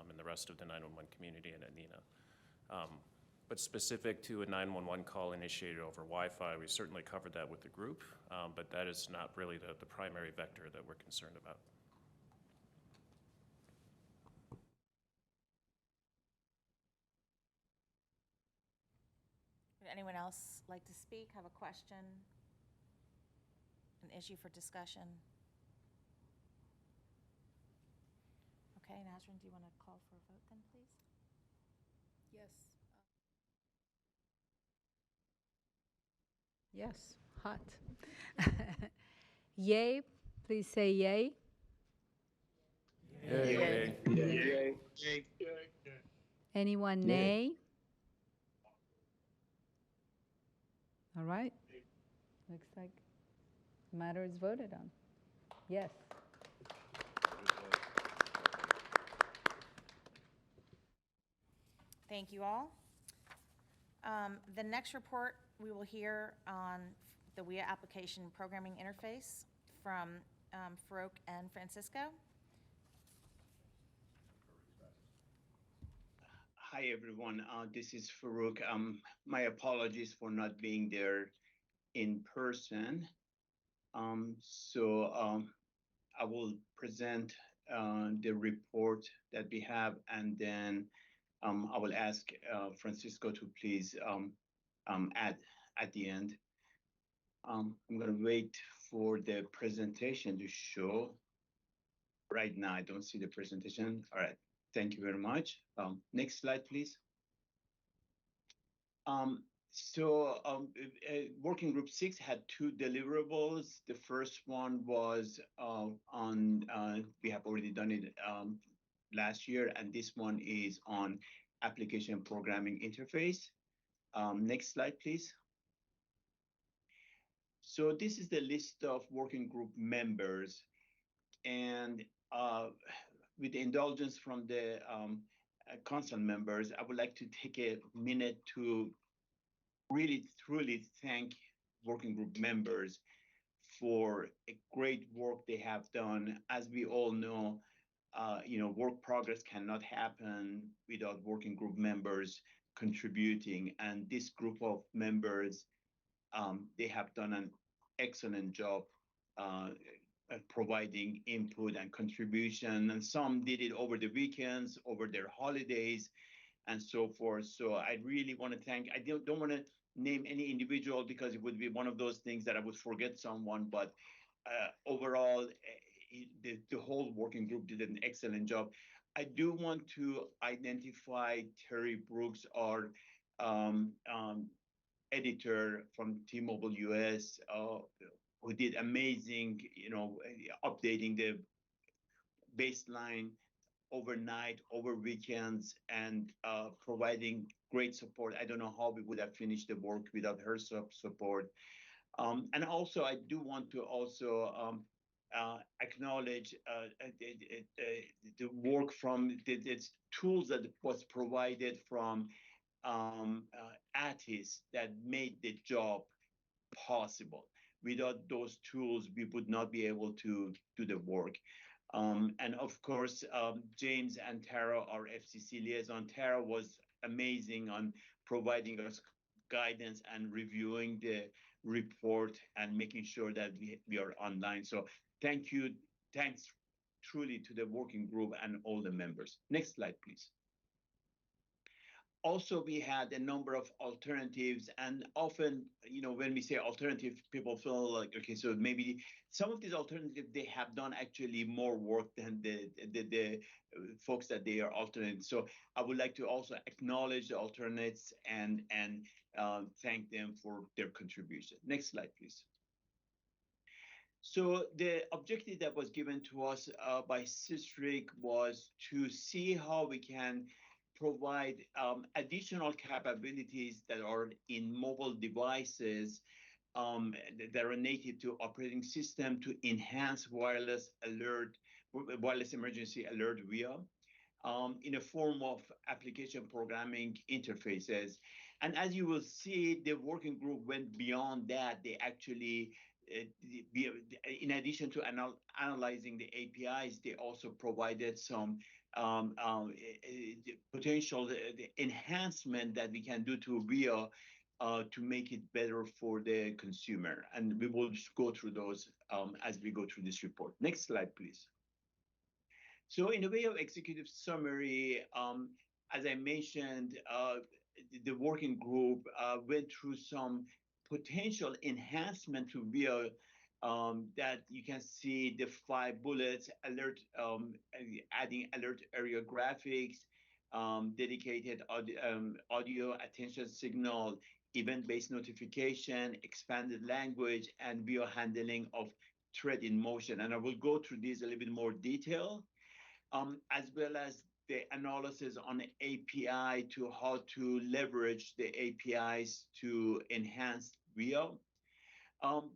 in the rest of the 911 community and at NENA. But specific to a 911 call initiated over Wi-Fi, we certainly covered that with the group, but that is not really the primary vector that we're concerned about. Would anyone else like to speak, have a question, an issue for discussion? Okay, Nazrin, do you want to call for a vote then, please? Yes. Yes, hot. Yay, please say yay. Yay. Yay. Yay. Anyone Nay. nay? All right. Looks like the matter is voted on. Yes. Thank you all. The next report we will hear on the WIA application programming interface from Farouk and Francisco. Hi, everyone. This is Farouk. My apologies for not being there in person. I will present the report that we have, and then I will ask Francisco to please add at the end. I'm going to wait for the presentation to show. Right now, I don't see the presentation. All right. Thank you very much. Next slide, please. Working Group 6 had two deliverables. The first one was we have already done it last year, and this one is on application programming interface. Next slide, please. So this is the list of working group members, and with the indulgence from the council members, I would like to take a minute to really truly thank working group members for a great work they have done. As we all know, work progress cannot happen without working group members contributing, and this group of members, they have done an excellent job providing input and contribution, and some did it over the weekends, over their holidays, and so forth. So I really want to thank, I don't want to name any individual because it would be one of those things that I would forget someone, but overall, the whole working group did an excellent job. I do want to identify Terry Brooks, our editor from T-Mobile US, who did amazing, updating the baseline overnight, over weekends, and providing great support. I don't know how we would have finished the work without her support. And also, I do want to also acknowledge the work from the tools that was provided from ATIS that made the job possible. Without those tools, we would not be able to do the work. And of course, James and Tara, our FCC liaison. Tara was amazing on providing us guidance and reviewing the report and making sure that we are online. So thank you. Thanks truly to the working group and all the members. Next slide, please. Also, we had a number of alternatives, and often, when we say alternative, people feel like, okay, so maybe some of these alternatives, they have done actually more work than the folks that they are alternating. So I would like to also acknowledge the alternates and thank them for their contribution. Next slide, please. So the objective that was given to us by CSRIC was to see how we can provide additional capabilities that are in mobile devices that are native to operating system to enhance wireless emergency alert via in a form of application programming interfaces. And as you will see, the working group went beyond that. They actually, in addition to analyzing the APIs, they also provided some potential enhancement that we can do to VIA to make it better for the consumer. And we will just go through those as we go through this report. Next slide, please. So in a way of executive summary, as I mentioned, the working group went through some potential enhancement to VIA that you can see the 5 bullets: alert, adding alert area graphics, dedicated audio attention signal, event-based notification, expanded language, and VIA handling of threat in motion. And I will go through these a little bit more detail, as well as the analysis on the API to how to leverage the APIs to enhance VIA.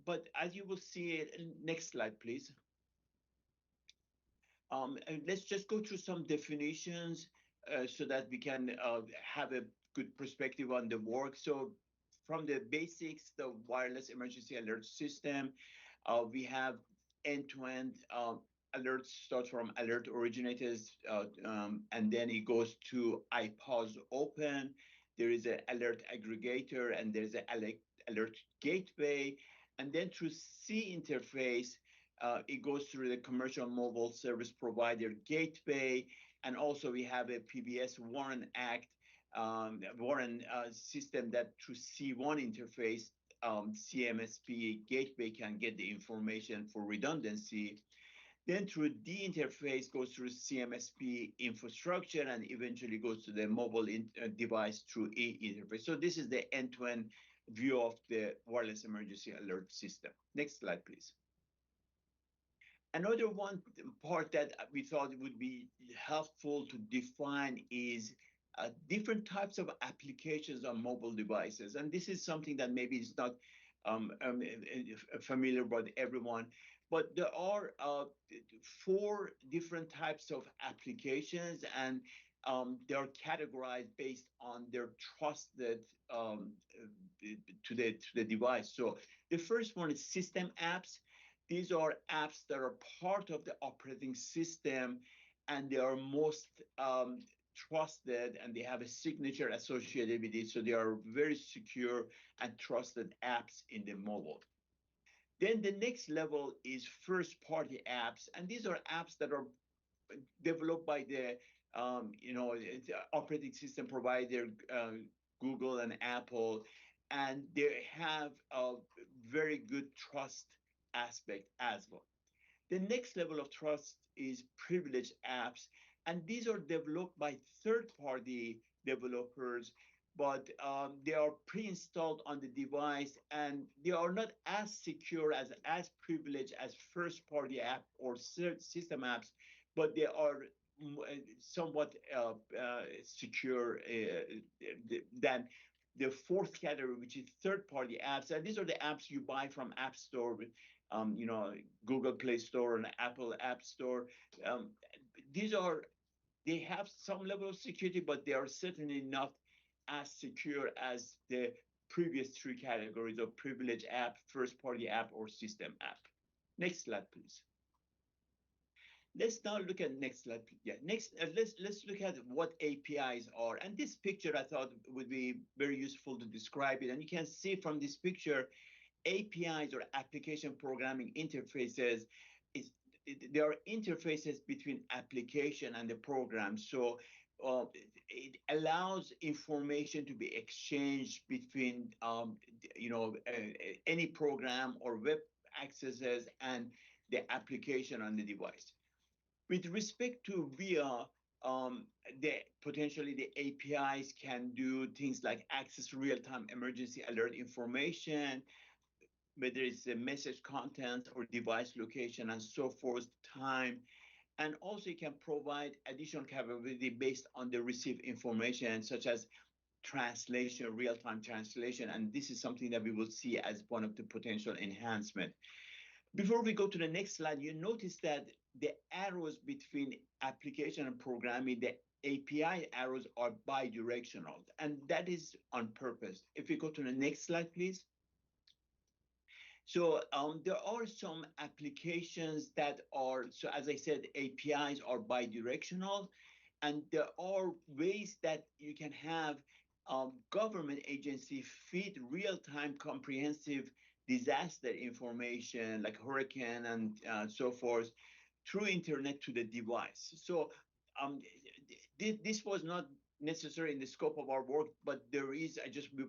But as you will see, next slide, please. And let's just go through some definitions so that we can have a good perspective on the work. So from the basics, the wireless emergency alert system, we have end-to-end alerts start from alert originators, and then it goes to iPause open. There is an alert aggregator, and there's an alert gateway. And then through C interface, it goes through the commercial mobile service provider gateway. And also we have a PBS Warren Act, Warren system that through C1 interface, CMSP gateway can get the information for redundancy. Then through D interface goes through CMSP infrastructure and eventually goes to the mobile device through E interface. So this is the end-to-end view of the wireless emergency alert system. Next slide, please. Another one part that we thought would be helpful to define is different types of applications on mobile devices. And this is something that maybe is not familiar with everyone, but there are 4 different types of applications, and they are categorized based on their trusted to the device. So the first one is system apps. These are apps that are part of the operating system, and they are most trusted, and they have a signature associated with it. So they are very secure and trusted apps in the mobile. Then the next level is first-party apps, and these are apps that are developed by the operating system provider, Google and Apple, and they have a very good trust aspect as well. The next level of trust is privileged apps, and these are developed by third-party developers, but they are pre-installed on the device, and they are not as secure, as privileged as first-party app or system apps, but they are somewhat secure than the fourth category, which is third-party apps. And these are the apps you buy from App Store, Google Play Store and Apple App Store. They have some level of security, but they are certainly not as secure as the previous 3 categories of privileged app, first-party app, or system app. Next slide, please. Let's now look at next slide. Yeah, next, let's look at what APIs are. And this picture I thought would be very useful to describe it. And you can see from this picture, APIs or application programming interfaces there are interfaces between application and the program. So it allows information to be exchanged between any program or web accesses and the application on the device. With respect to VIA, potentially the APIs can do things like access real-time emergency alert information, whether it's the message content or device location and so forth, time. And also it can provide additional capability based on the received information, such as translation, real-time translation. And this is something that we will see as one of the potential enhancement. Before we go to the next slide, you notice that the arrows between application and programming, the API arrows are bidirectional, and that is on purpose. If we go to the next slide, please. So there are some applications that are, so as I said, APIs are bidirectional, and there are ways that you can have government agency feed real-time comprehensive disaster information like hurricane and so forth through internet to the device. So this was not necessary in the scope of our work, but we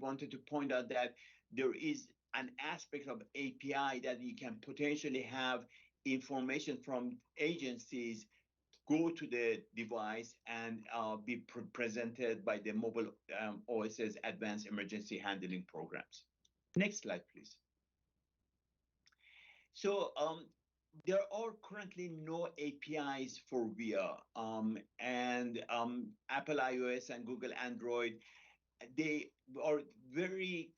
wanted to point out that there is an aspect of API that you can potentially have information from agencies go to the device and be presented by the mobile OSS advanced emergency handling programs. Next slide, please. So there are currently no APIs for VIA, and Apple iOS and Google Android, they are very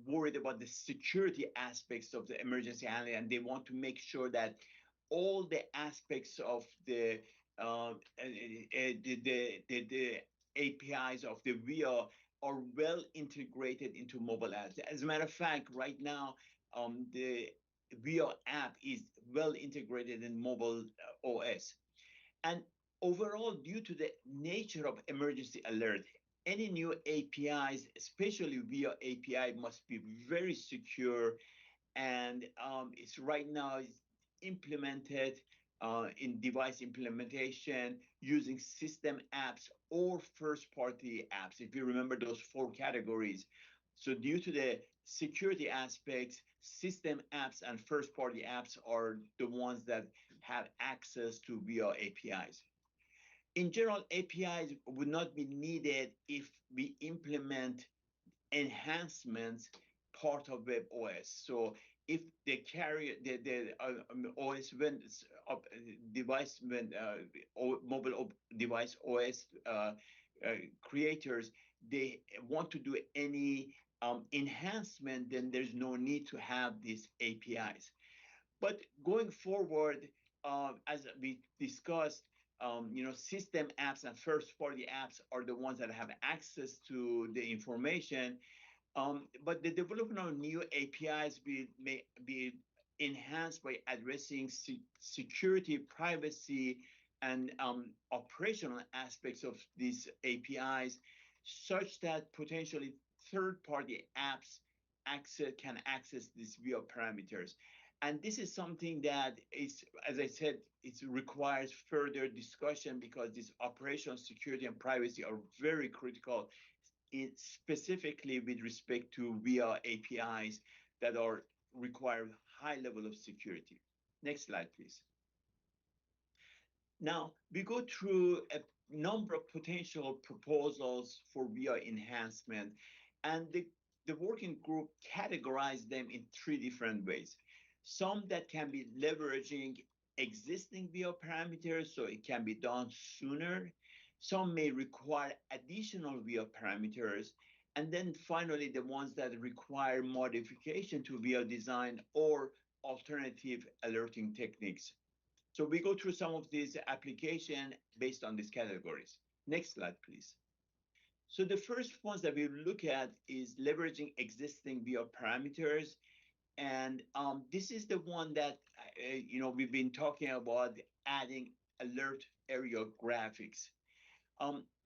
worried about the security aspects of the emergency handling, and they want to make sure that all the aspects of the APIs of the VIA are well integrated into mobile apps. As a matter of fact, right now, the VIA app is well integrated in mobile OS. And overall, due to the nature of emergency alert, any new APIs, especially VIA API, must be very secure, and it's right now is implemented in device implementation using system apps or first-party apps, if you remember those four categories. So due to the security aspects, system apps and first-party apps are the ones that have access to VIA APIs. In general, APIs would not be needed if we implement enhancements part of web OS. So if the carrier, the OS device, mobile device OS creators, they want to do any enhancement, then there's no need to have these APIs. But going forward, as we discussed, system apps and first-party apps are the ones that have access to the information. But the development of new APIs may be enhanced by addressing security, privacy, and operational aspects of these APIs, such that potentially third-party apps can access these VIA parameters. And this is something that is, as I said, it requires further discussion because this operational security and privacy are very critical, specifically with respect to VIA APIs that require high level of security. Next slide, please. Now, we go through a number of potential proposals for VIA enhancement, and the working group categorized them in three different ways. Some that can be leveraging existing VIA parameters, so it can be done sooner. Some may require additional VIA parameters. And then finally, the ones that require modification to VIA design or alternative alerting techniques. So we go through some of these applications based on these categories. Next slide, please. So the first ones that we look at is leveraging existing VIA parameters. And this is the one that, we've been talking about, adding alert area graphics.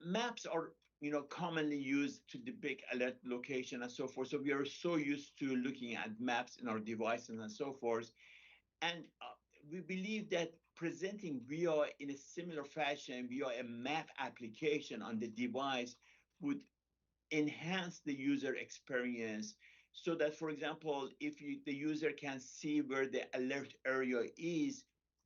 Maps are, commonly used to depict alert location and so forth. So we are so used to looking at maps in our devices and so forth. And we believe that presenting VIA in a similar fashion via a map application on the device would enhance the user experience, so that, for example, if the user can see where the alert area is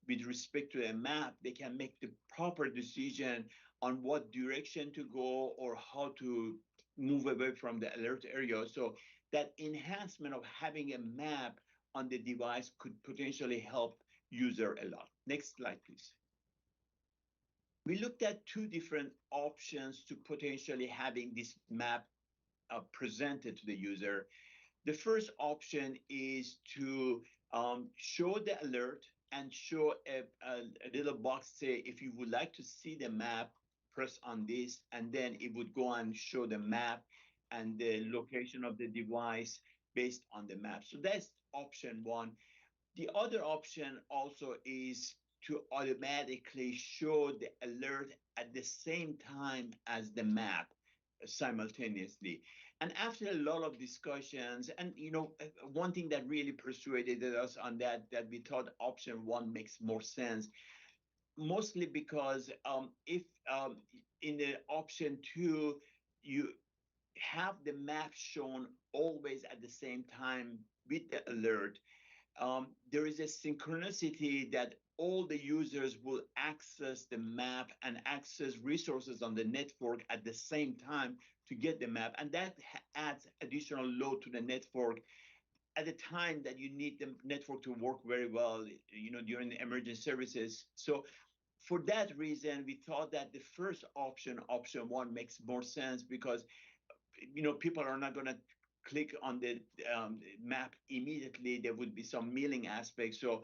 with respect to a map, they can make the proper decision on what direction to go or how to move away from the alert area. So that enhancement of having a map on the device could potentially help user a lot. Next slide, please. We looked at two different options to potentially having this map presented to the user. The first option is to show the alert and show a little box, say, if you would like to see the map, press on this, and then it would go and show the map and the location of the device based on the map. So that's option one. The other option also is to automatically show the alert at the same time as the map simultaneously. And after a lot of discussions, and one thing that really persuaded us on that we thought option one makes more sense, mostly because if in the option two, you have the map shown always at the same time with the alert, there is a synchronicity that all the users will access the map and access resources on the network at the same time to get the map. And that adds additional load to the network. at the time that you need the network to work very well, during the emergency services. So for that reason, we thought that the first option 1, makes more sense because, people are not going to click on the map immediately. There would be some milling aspects. So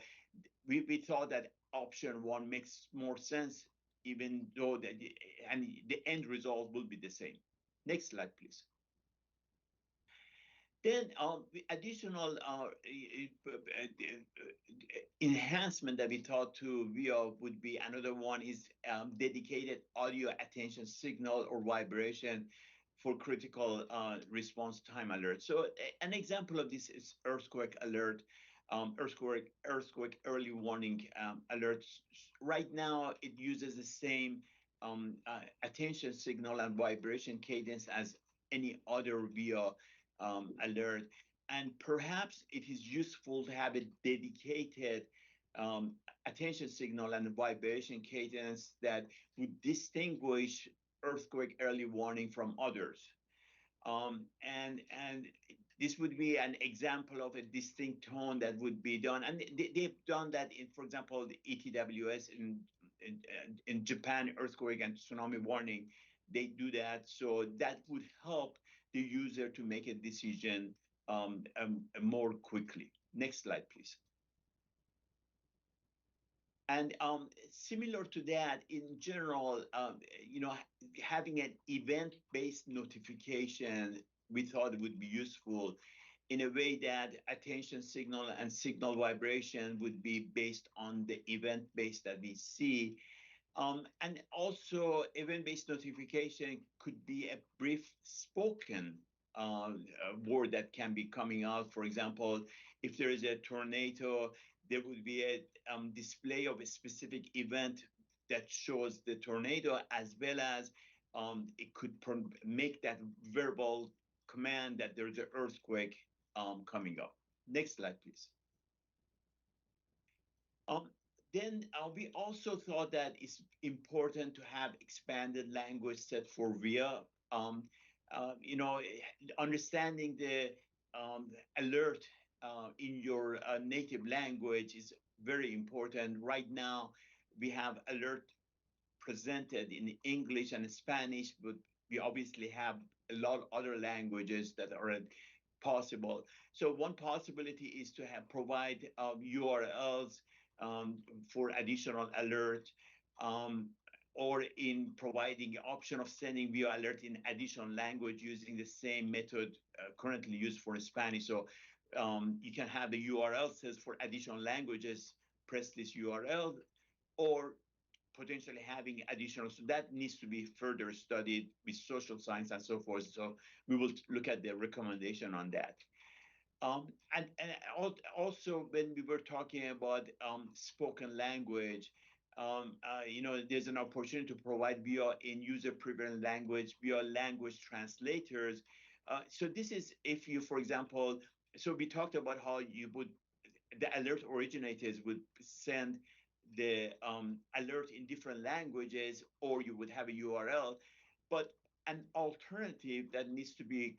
we thought that option 1 makes more sense, even though and the end result will be the same. Next slide, please. Then the additional enhancement that we thought to VIA would be another one is dedicated audio attention signal or vibration for critical response time alert. So an example of this is earthquake alert, earthquake early warning alerts. Right now, it uses the same attention signal and vibration cadence as any other VIA alert. And perhaps it is useful to have a dedicated attention signal and vibration cadence that would distinguish earthquake early warning from others. And this would be an example of a distinct tone that would be done. And they've done that in, for example, the ETWS in Japan, earthquake and tsunami warning. They do that. So that would help the user to make a decision more quickly. Next slide, please. And similar to that, in general, having an event-based notification, we thought it would be useful in a way that attention signal and signal vibration would be based on the event base that we see. And also, event-based notification could be a brief spoken word that can be coming out. For example, if there is a tornado, there would be a display of a specific event that shows the tornado, as well as it could make that verbal command that there's an earthquake coming up. Next slide, please. Then we also thought that it's important to have expanded language set for VIA. Understanding the alert in your native language is very important. Right now, we have alert presented in English and Spanish, but we obviously have a lot of other languages that are possible. So one possibility is to provide URLs for additional alert, or in providing the option of sending via alert in additional language using the same method currently used for Spanish. So you can have the URL says for additional languages, press this URL, or potentially having additional. So that needs to be further studied with social science and so forth. So we will look at the recommendation on that. And also, when we were talking about spoken language, there's an opportunity to provide via in user-preferred language, via language translators. So this is if you, for example, so we talked about how the alert originators would send the alert in different languages, or you would have a URL. But an alternative that needs to be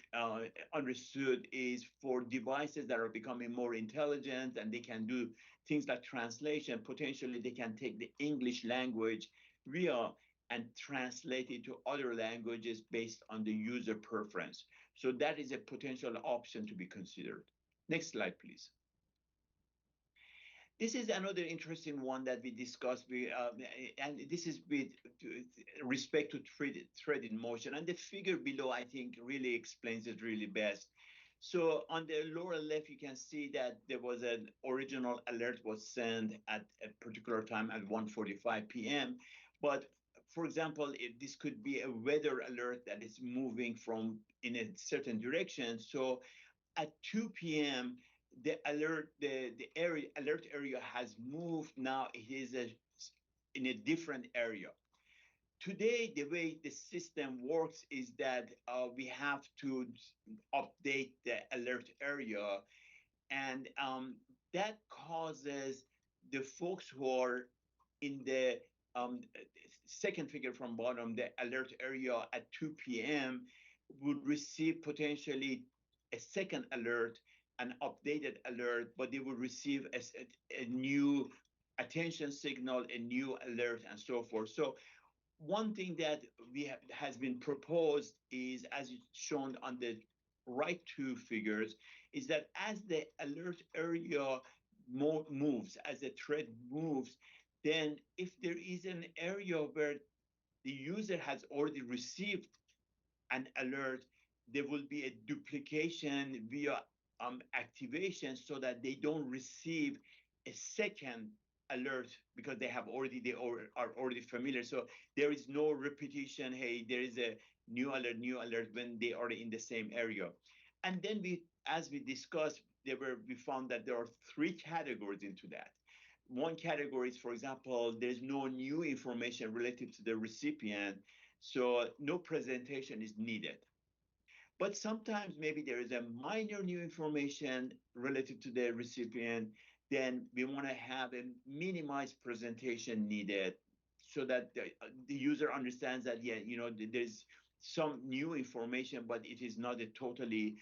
understood is for devices that are becoming more intelligent and they can do things like translation. Potentially, they can take the English language via and translate it to other languages based on the user preference. So that is a potential option to be considered. Next slide, please. This is another interesting one that we discussed, and this is with respect to thread in motion. And the figure below, I think, really explains it really best. So on the lower left, you can see that there was an original alert was sent at a particular time at 1:45 p.m. But for example, if this could be a weather alert that is moving from in a certain direction. So at 2 p.m., the alert, the alert area has moved. Now it is in a different area. Today, the way the system works is that we have to update the alert area, and that causes the folks who are in the second figure from bottom, the alert area at 2 p.m. would receive potentially a second alert an updated alert, but they will receive a new attention signal, a new alert, and so forth. So one thing that has been proposed is, as it's shown on the right two figures, is that as the alert area moves, as the thread moves, then if there is an area where the user has already received an alert, there will be a duplication via activation so that they don't receive a second alert because they are already familiar. So there is no repetition. Hey, there is a new alert when they are in the same area. And then as we discussed, we found that there are three categories into that. One category is, for example, there's no new information related to the recipient, so no presentation is needed. But sometimes maybe there is a minor new information related to the recipient, then we want to have a minimized presentation needed so that the user understands that, yeah, there's some new information, but it is not a totally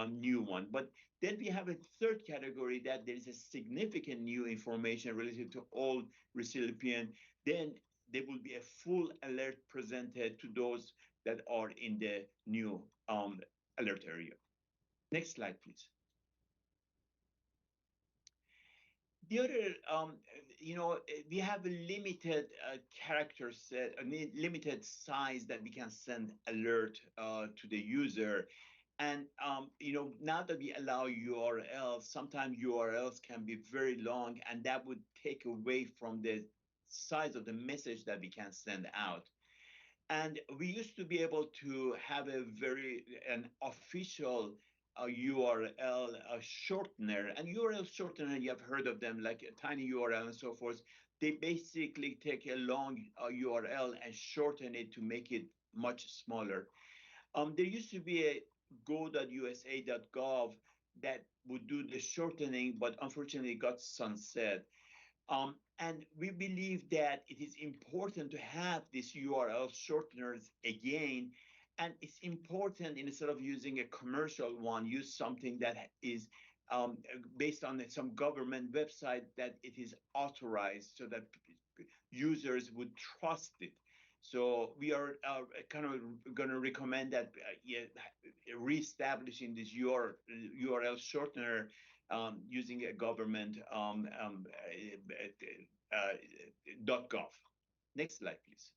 new one. But then we have a third category that there is a significant new information related to all recipient. Then there will be a full alert presented to those that are in the new alert area. Next slide, please. The other, we have a limited character set, a limited size that we can send alert to the user. And, now that we allow URLs, sometimes URLs can be very long, and that would take away from the size of the message that we can send out. And we used to be able to have an official URL shortener. And URL shortener, you have heard of them, like a tiny URL and so forth. They basically take a long URL and shorten it to make it much smaller. There used to be a go.usa.gov that would do the shortening, but unfortunately got sunset. And we believe that it is important to have these URL shorteners again. And it's important, instead of using a commercial one, use something that is based on some government website that it is authorized so that users would trust it. So we are kind of going to recommend that reestablishing this URL shortener using a government .gov. Next slide, please.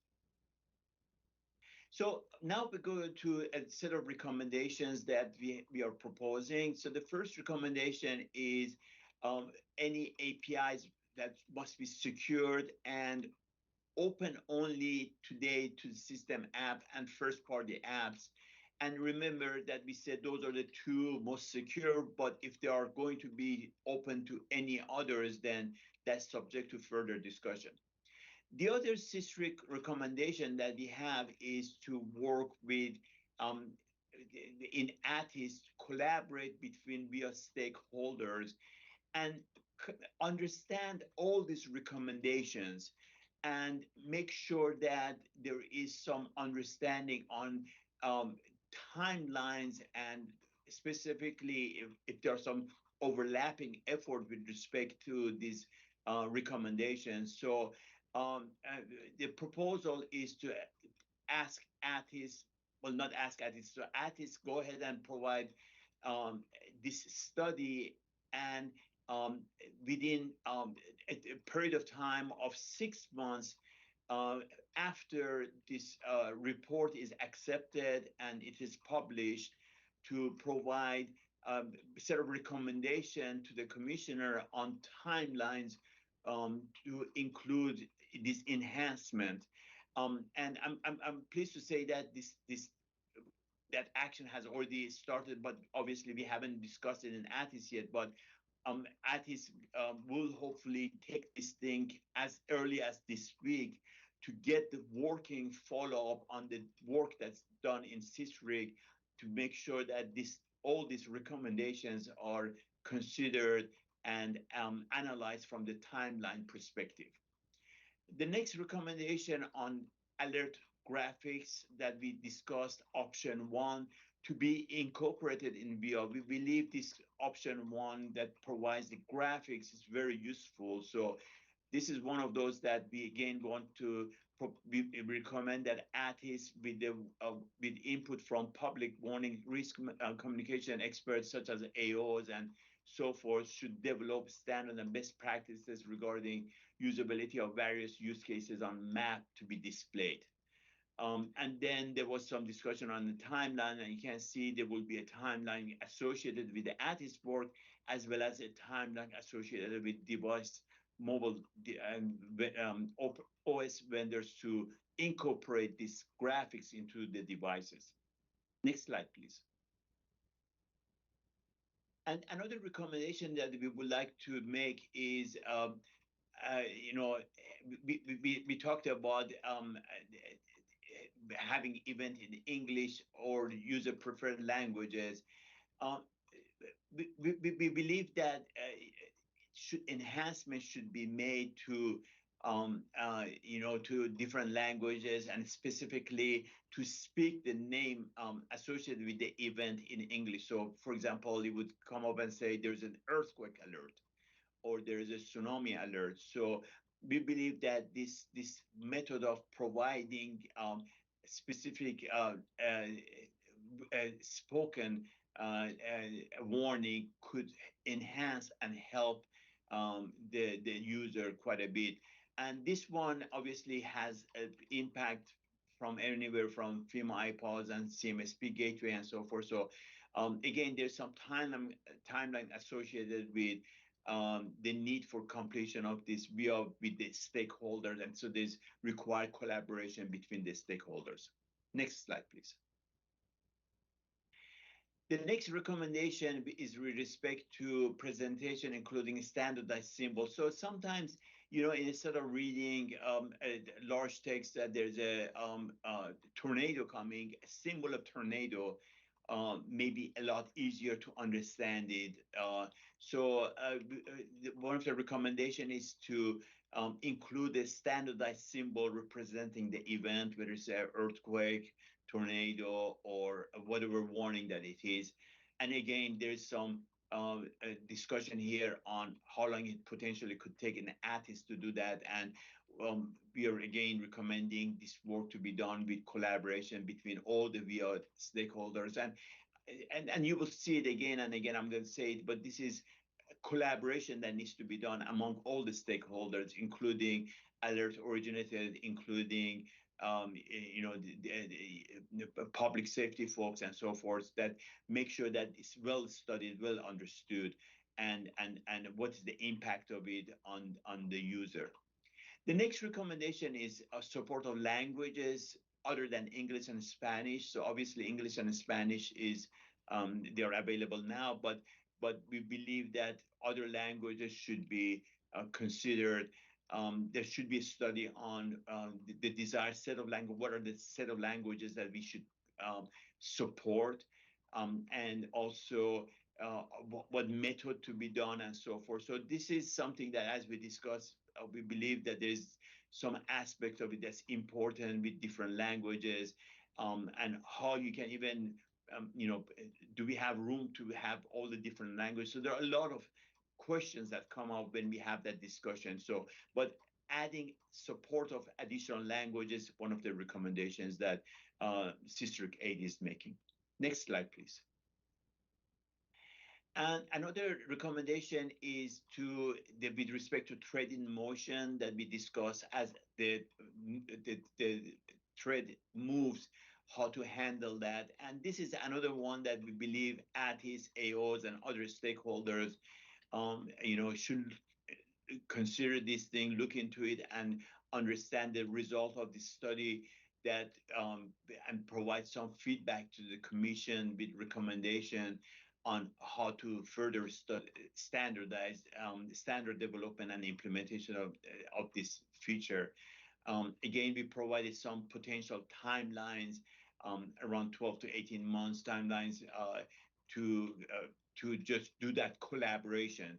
So now we go to a set of recommendations that we are proposing. So the first recommendation is any APIs that must be secured and open only today to the system app and first-party apps. And remember that we said those are the two most secure, but if they are going to be open to any others, then that's subject to further discussion. The other CSRIC recommendation that we have is to work with, in ATIS, collaborate between VIII stakeholders and understand all these recommendations and make sure that there is some understanding on timelines, and specifically if there are some overlapping effort with respect to these recommendations. So the proposal is to ask ATIS, well, not ask ATIS, so ATIS go ahead and provide this study, and within a period of time of 6 months after this report is accepted and it is published, to provide a set of recommendation to the commissioner on timelines to include this enhancement. And I'm pleased to say that that action has already started, but obviously we haven't discussed it in ATIS yet. But ATIS will hopefully take this thing as early as this week to get the working follow-up on the work that's done in CSRIC to make sure that all these recommendations are considered and analyzed from the timeline perspective. The next recommendation on alert graphics that we discussed, option 1, to be incorporated in VIII. We believe this option one that provides the graphics is very useful. So this is one of those that we again want to we recommend that artists with input from public warning risk communication experts such as AOs and so forth should develop standard and best practices regarding usability of various use cases on map to be displayed. And then there was some discussion on the timeline, and you can see there will be a timeline associated with the artist work as well as a timeline associated with device mobile OS vendors to incorporate these graphics into the devices. Next slide, please. And another recommendation that we would like to make is, you know, we talked about having event in English or user preferred languages. We believe that enhancements should be made to you know, to different languages and specifically to speak the name associated with the event in English. So, for example, it would come up and say there's an earthquake alert or there is a tsunami alert. So we believe that this method of providing specific spoken warning could enhance and help the user quite a bit. And this one obviously has an impact from anywhere from FEMA iPods and CMSP gateway and so forth. So again, there's some timeline associated with the need for completion of this with the stakeholders. And so there's required collaboration between the stakeholders. Next slide, please. The next recommendation is with respect to presentation, including standardized symbols. So sometimes, you know, instead of reading a large text that there's a tornado coming, a symbol of tornado may be a lot easier to understand it. So one of the recommendation is to include a standardized symbol representing the event, whether it's an earthquake, tornado, or whatever warning that it is. And again, there's some discussion here on how long it potentially could take an artist to do that. And we are again recommending this work to be done with collaboration between all the VIII stakeholders. And you will see it again and again, I'm going to say it, but this is collaboration that needs to be done among all the stakeholders, including alert originators, including you know, the public safety folks and so forth, that make sure that it's well studied, well understood, and what is the impact of it on the user. The next recommendation is support of languages other than English and Spanish. So obviously English and Spanish is they are available now, but we believe that other languages should be considered. There should be a study on the desired set of language. What are the set of languages that we should support, and also what method to be done and so forth. So this is something that, as we discussed, we believe that there's some aspect of it that's important with different languages, and how you can even, you know, do we have room to have all the different languages? So there are a lot of questions that come up when we have that discussion. So, but adding support of additional languages, one of the recommendations that CSRIC 8 is making. Next slide, please. And another recommendation is with respect to thread in motion that we discuss as the thread moves, how to handle that. And this is another one that we believe artists, AOs, and other stakeholders you know, should consider this thing, look into it, and understand the result of this study, that and provide some feedback to the commission with recommendation on how to further standardize standard development and implementation of this feature. Again, we provided some potential timelines, around 12 to 18 months timelines, to just do that collaboration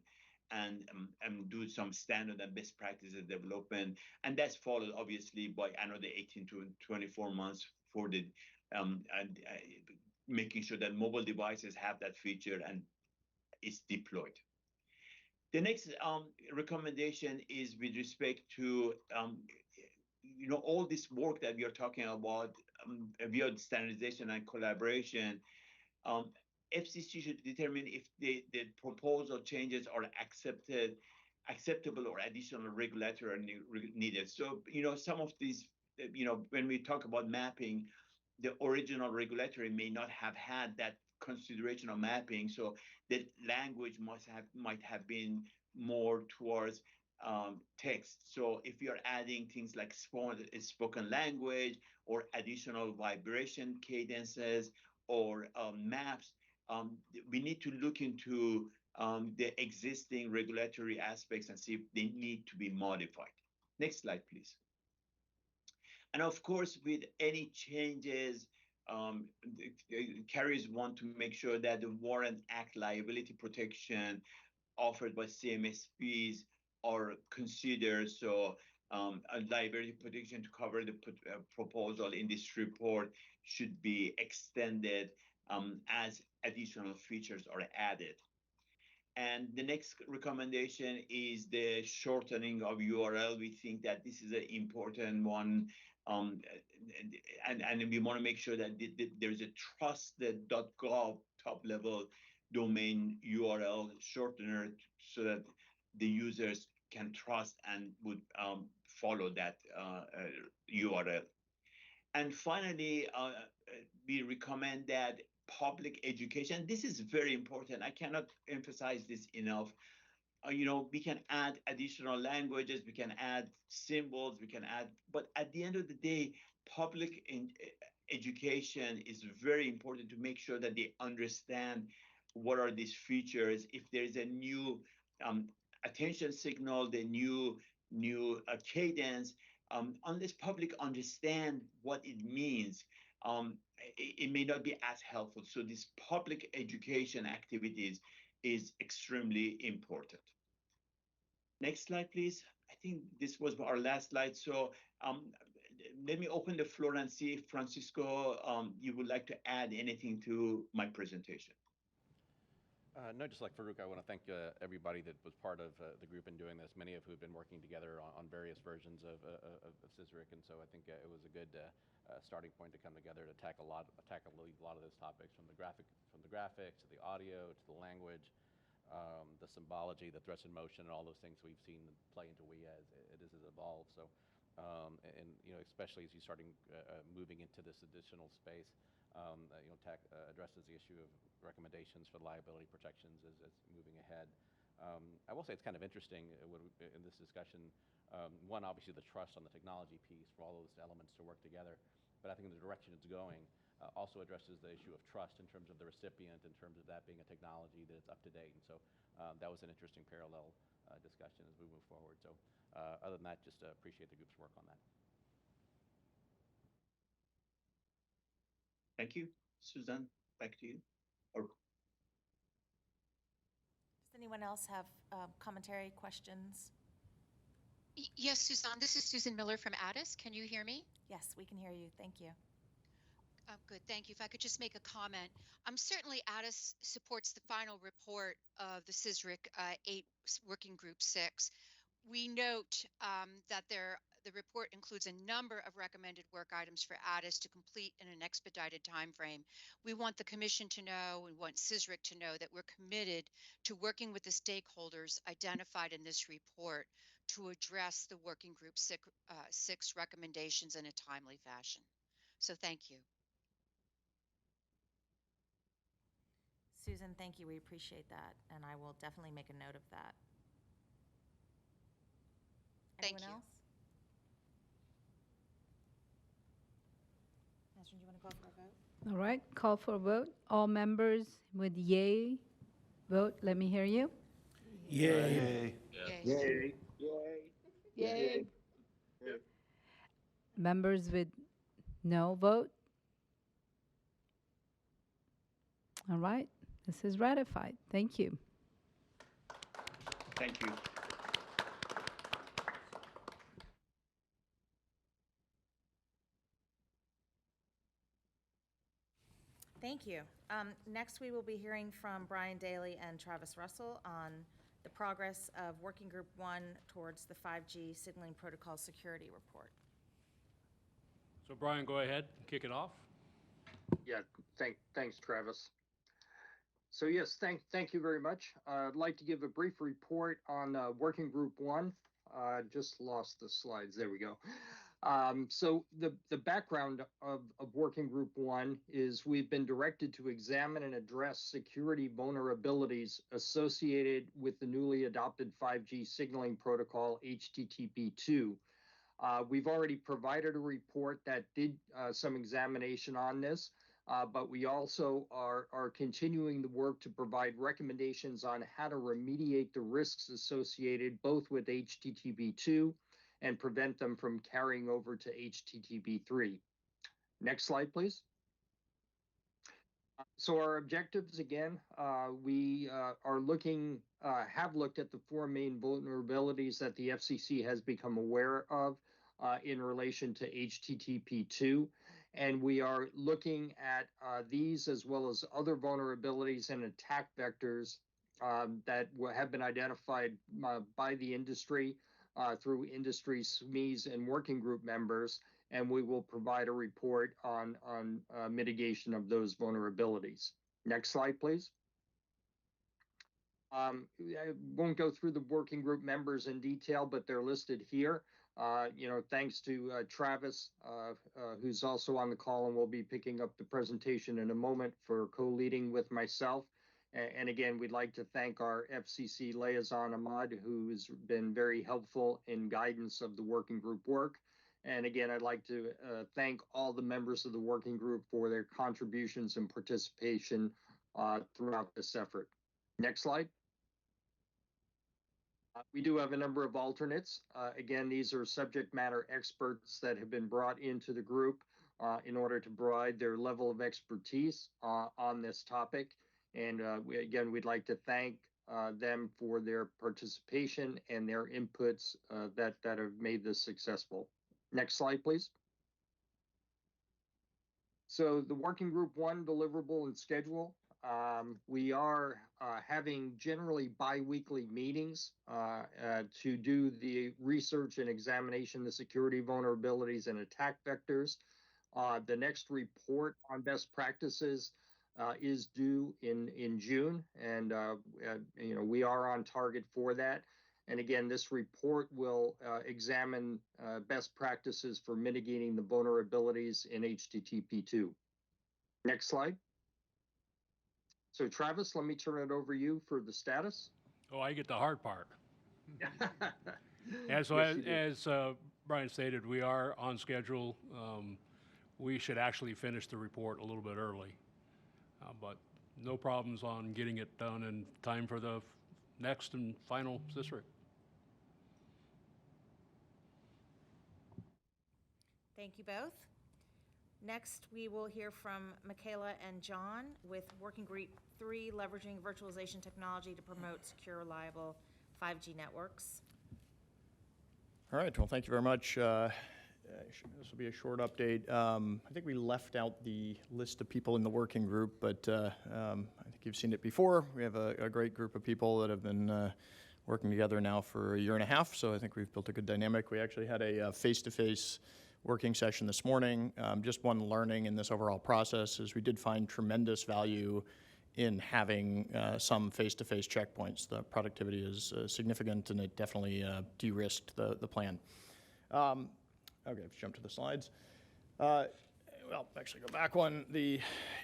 and do some standard and best practices development. And that's followed obviously by another 18 to 24 months for the making sure that mobile devices have that feature and is deployed. The next recommendation is with respect to all this work that we are talking about via standardization and collaboration. FCC should determine if the proposal changes are acceptable or additional regulatory are needed. So, some of these, when we talk about mapping, the original regulatory may not have had that consideration of mapping. So the language might have been more towards text. So if you're adding things like spoken language or additional vibration cadences or maps, we need to look into the existing regulatory aspects and see if they need to be modified. Next slide, please. And of course, with any changes, carriers want to make sure that the Warrant Act liability protection offered by CMSPs are considered. So a liability protection to cover the proposal in this report should be extended as additional features are added. And the next recommendation is the shortening of URL. We think that this is an important one. And we want to make sure that there's a trusted.gov top-level domain URL shortener so that the users can trust and would follow that URL. And finally, we recommend that public education. This is very important. I cannot emphasize this enough. We can add additional languages, we can add symbols, but at the end of the day, public education is very important to make sure that they understand what are these features. If there's a new attention signal, the new cadence, unless public understand what it means, it may not be as helpful. So this public education activities is extremely important. Next slide, please. I think this was our last slide. So let me open the floor and see if Francisco, you would like to add anything to my presentation. No, just like Farouk, I want to thank everybody that was part of the group in doing this, many of who have been working together on various versions of CSRIC, and so I think it was a good starting point to come together to tackle a lot of those topics, from the graphics to the audio to the language, the symbology, the threats in motion, and all those things we've seen play into WE as it has evolved. So, and especially as you're moving into this additional space. TAC addresses the issue of recommendations for liability protections as moving ahead. I will say it's kind of interesting in this discussion. One, obviously, the trust on the technology piece for all those elements to work together, but I think the direction it's going also addresses the issue of trust in terms of the recipient, in terms of that being a technology that is up to date. And so that was an interesting parallel discussion as we move forward. So other than that, just appreciate the group's work on that. Thank you. Suzanne, back to you. Or does anyone else have commentary, questions? Yes, Suzanne, this is Susan Miller from Addis. Can you hear me? Yes, we can hear you. Thank you. Good, thank you. If I could just make a comment. Certainly Addis supports the final report of the CSRIC 8 Working Group 6. We note that the report includes a number of recommended work items for Addis to complete in an expedited timeframe. We want the Commission to know, we want CSRIC to know that we're committed to working with the stakeholders identified in this report to address the Working Group 6 recommendations in a timely fashion. So thank you. Susan, thank you. We appreciate that, and I will definitely make a note of that. Thank Anyone you. else? Nasrin, do you want to call for a vote? All right, call for a vote. All members with yay vote. Let me hear you. Yay. Yay. Yay. Members with no vote. All right, this is ratified. Thank you. thank you. Thank you. Next, we will be hearing from Brian Daly and Travis Russell on the progress of Working Group 1 towards the 5G Signaling Protocol Security Report. So Brian, go ahead and kick it off. Yeah, thanks, Travis. So yes, thank you very much. I'd like to give a brief report on Working Group 1. Just lost the slides. There we go. So the background of Working Group 1 is we've been directed to examine and address security vulnerabilities associated with the newly adopted 5G signaling protocol, HTTP2. We've already provided a report that did some examination on this, but we also are continuing the work to provide recommendations on how to remediate the risks associated both with HTTP2 and prevent them from carrying over to HTTP3. Next slide, please. So our objectives, again, we are looking, have looked at the four main vulnerabilities that the FCC has become aware of in relation to HTTP2. And we are looking at these as well as other vulnerabilities and attack vectors that have been identified by the industry through industry SMEs and working group members, and we will provide a report on mitigation of those vulnerabilities. Next slide, please. I won't go through the working group members in detail, but they're listed here. Thanks to Travis, who's also on the call and will be picking up the presentation in a moment for co-leading with myself. And again, we'd like to thank our FCC liaison, Ahmad, who's been very helpful in guidance of the working group work. And again, I'd like to thank all the members of the working group for their contributions and participation throughout this effort. Next slide. We do have a number of alternates. Again, these are subject matter experts that have been brought into the group in order to provide their level of expertise on this topic. And we'd like to thank them for their participation and their inputs that have made this successful. Next slide, please. So the Working Group 1 deliverable and schedule. We are having generally bi-weekly meetings to do the research and examination of the security vulnerabilities and attack vectors. The next report on best practices is due in June, and we are on target for that. And again, this report will examine best practices for mitigating the vulnerabilities in HTTP2. Next slide. So Travis, let me turn it over to you for the status. Oh, I get the hard part. Yes, as Brian stated, we are on schedule. We should actually finish the report a little bit early, but no problems on getting it done in time for the next and final CSRIC. Thank you both. Next, we will hear from Michaela and John with Working Group 3, Leveraging Virtualization Technology to Promote Secure, Reliable 5G Networks. All right, well, thank you very much. This will be a short update. I think we left out the list of people in the working group, but I think you've seen it before. We have a great group of people that have been working together now for a year and a half, so I think we've built a good dynamic. We actually had a face-to-face working session this morning. Just one learning in this overall process is we did find tremendous value in having some face-to-face checkpoints. The productivity is significant, and it definitely de-risked the plan. Okay, let's jump to the slides. Well, actually go back one.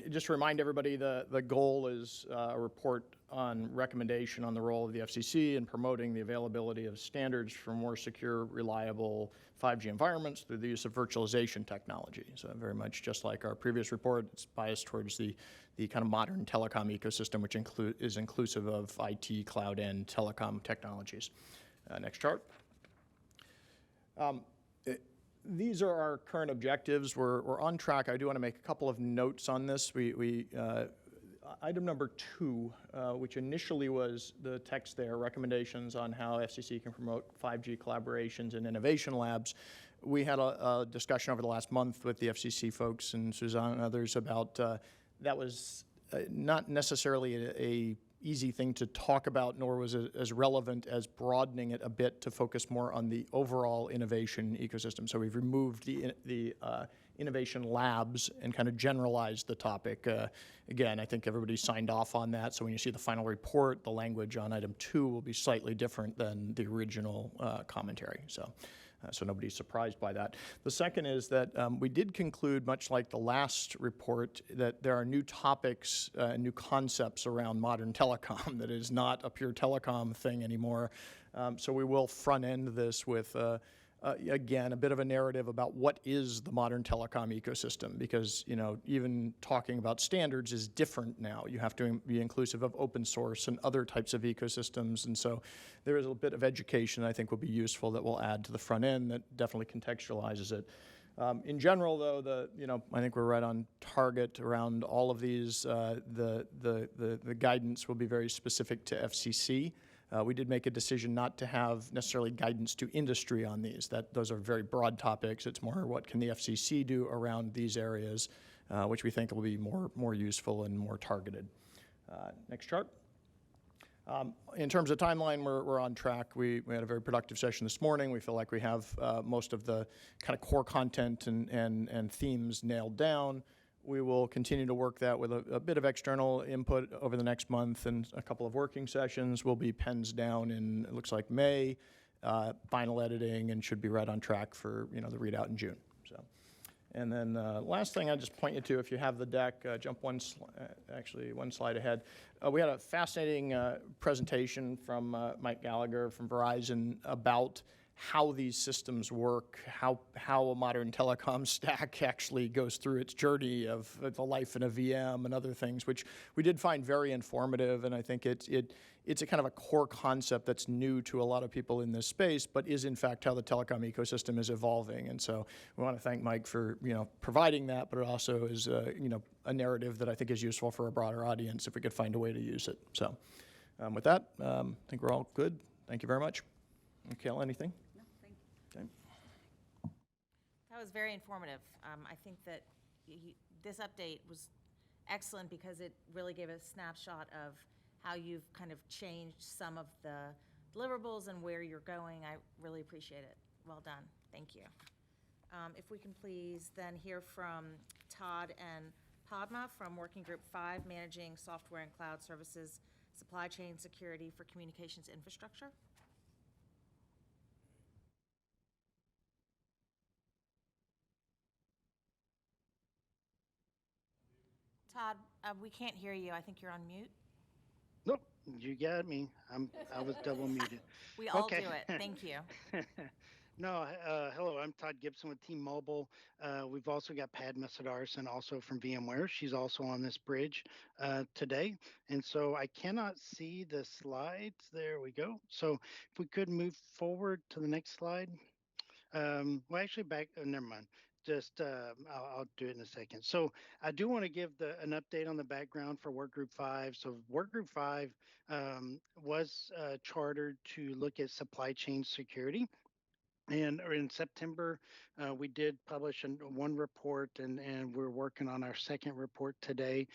Just to remind everybody, the goal is a report on recommendation on the role of the FCC in promoting the availability of standards for more secure, reliable 5G environments through the use of virtualization technology. So very much just like our previous report, it's biased towards the kind of modern telecom ecosystem, which is inclusive of IT, cloud, and telecom technologies. Next chart. These are our current objectives. We're on track. I do want to make a couple of notes on this. Item number 2, which initially was the text there, recommendations on how FCC can promote 5G collaborations and innovation labs. We had a discussion over the last month with the FCC folks and Suzanne and others about that was not necessarily a easy thing to talk about, nor was it as relevant as broadening it a bit to focus more on the overall innovation ecosystem. So we've removed the innovation labs and kind of generalized the topic. Again, I think everybody signed off on that. So when you see the final report, the language on item 2 will be slightly different than the original commentary. So nobody's surprised by that. The second is that we did conclude, much like the last report, that there are new topics and new concepts around modern telecom that is not a pure telecom thing anymore. So we will front end this with, again, a bit of a narrative about what is the modern telecom ecosystem, because, you know, even talking about standards is different now. You have to be inclusive of open source and other types of ecosystems, and so there is a bit of education I think will be useful that we'll add to the front end that definitely contextualizes it. In general, though, I think we're right on target around all of these. The guidance will be very specific to FCC. We did make a decision not to have necessarily guidance to industry on these. Those are very broad topics. It's more what can the FCC do around these areas, which we think will be more useful and more targeted. Next chart. In terms of timeline, we're on track. We had a very productive session this morning. We feel like we have most of the kind of core content and themes nailed down. We will continue to work that with a bit of external input over the next month and a couple of working sessions. We'll be pens down in, it looks like, May, final editing, and should be right on track for the readout in June. So, and then last thing I just point you to, if you have the deck, jump one slide ahead. We had a fascinating presentation from Mike Gallagher from Verizon about how these systems work, how a modern telecom stack actually goes through its journey of the life in a VM and other things, which we did find very informative, and I think it's a kind of a core concept that's new to a lot of people in this space, but is in fact how the telecom ecosystem is evolving. And so we want to thank Mike for providing that, but it also is a narrative that I think is useful for a broader audience if we could find a way to use it. So with that, I think we're all good. Thank you very much. Kayla, anything? That was very informative. I think that this update was excellent because it really gave a snapshot of how you've kind of changed some of the deliverables and where you're going. I really appreciate it. Well done. Thank you. If we can please then hear from Todd and Padma from Working Group 5, Managing Software and Cloud Services, Supply Chain Security for Communications Infrastructure. Todd, we can't hear you. I think you're on mute. Nope, you got me. I was double muted. We all do it. Thank you. No, hello, I'm Todd Gibson with T-Mobile. We've also got Padma Siddharthan also from VMware. She's also on this bridge today. And so I cannot see the slides. There we go. So if we could move forward to the next slide. Well, actually never mind. Just I'll do it in a second. So I do want to give an update on the background for Work Group 5. So Work Group 5 was chartered to look at supply chain security. And in September, we did publish one report, and we're working on our second report today.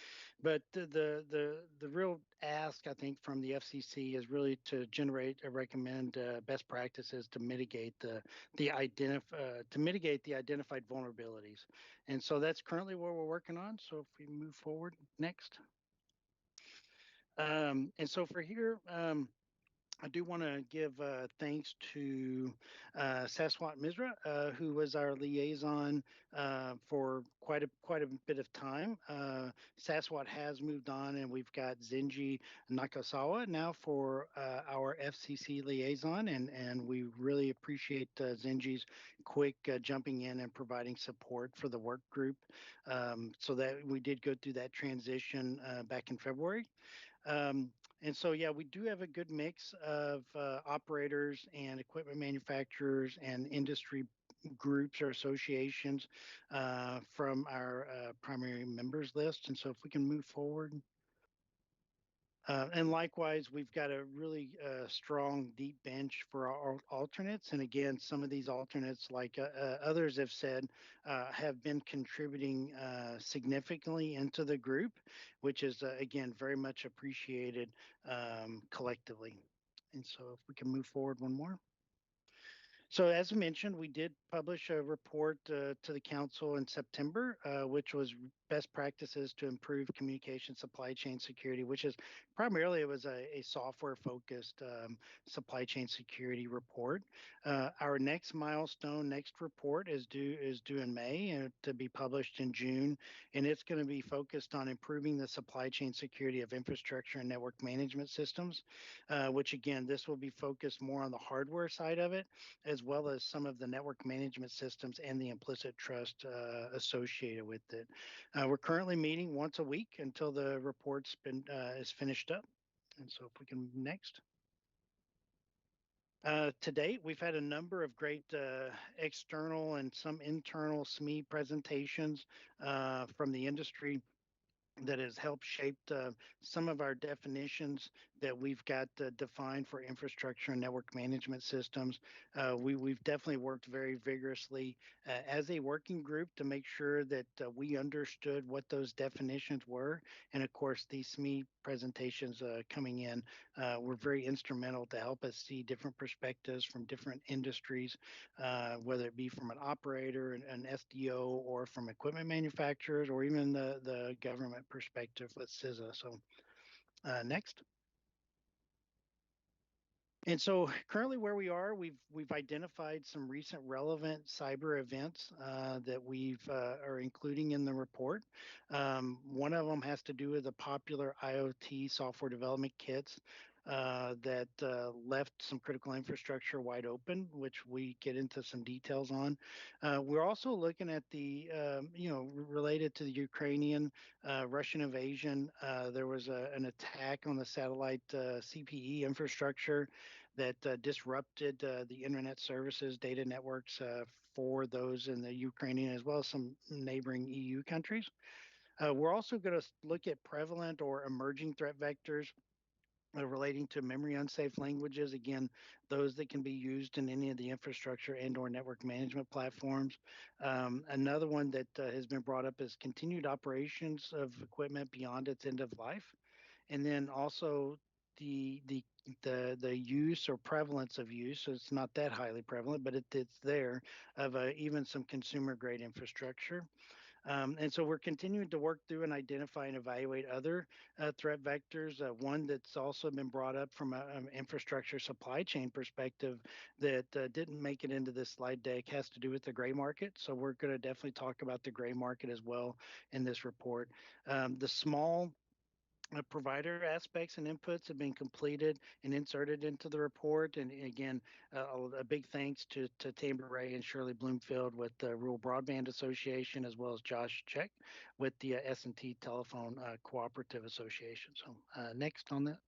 But the real ask, I think, from the FCC is really to generate or recommend best practices to mitigate the identified vulnerabilities. And so that's currently what we're working on. So if we move forward next. And so for here. I do want to give thanks to Saswat Misra, who was our liaison for quite a bit of time. Saswat has moved on, and we've got Zenji Nakasawa now for our FCC liaison, and we really appreciate Zenji's quick jumping in and providing support for the work group, so that we did go through that transition back in February. And so, yeah, we do have a good mix of operators and equipment manufacturers and industry groups or associations from our primary members list. And so if we can move forward. And likewise, we've got a really strong, deep bench for our alternates. And again, some of these alternates, like others have said, have been contributing significantly into the group, which is, again, very much appreciated collectively. And so if we can move forward one more. So as mentioned, we did publish a report to the council in September, which was best practices to improve communication supply chain security, which is primarily it was a software focused supply chain security report. Our next milestone, next report is due in May and to be published in June, and it's going to be focused on improving the supply chain security of infrastructure and network management systems, which again, this will be focused more on the hardware side of it, as well as some of the network management systems and the implicit trust associated with it. We're currently meeting once a week until the report's been is finished up. And so if we can move next. To date, we've had a number of great external and some internal SME presentations from the industry that has helped shape some of our definitions that we've got defined for infrastructure and network management systems. We've definitely worked very vigorously as a working group to make sure that we understood what those definitions were. And of course, these SME presentations coming in were very instrumental to help us see different perspectives from different industries, whether it be from an operator, an SDO, or from equipment manufacturers, or even the government perspective with CISA. So next. And so currently where we are, we've identified some recent relevant cyber events that we've are including in the report. One of them has to do with the popular IoT software development kits that left some critical infrastructure wide open, which we get into some details on. We're also looking at the, related to the Ukrainian Russian invasion. There was an attack on the satellite CPE infrastructure that disrupted the internet services, data networks for those in the Ukrainian as well as some neighboring EU countries. We're also going to look at prevalent or emerging threat vectors relating to memory unsafe languages, again, those that can be used in any of the infrastructure and or network management platforms. Another one that has been brought up is continued operations of equipment beyond its end of life. And then also the use or prevalence of use, so it's not that highly prevalent, but it's there, of even some consumer grade infrastructure. And so we're continuing to work through and identify and evaluate other threat vectors. One that's also been brought up from an infrastructure supply chain perspective that didn't make it into this slide deck has to do with the gray market. So we're going to definitely talk about the gray market as well in this report. The small provider aspects and inputs have been completed and inserted into the report. And again, a big thanks to Tamber Ray and Shirley Bloomfield with the Rural Broadband Association, as well as Josh Check with the S&T Telephone Cooperative Association. So next on that.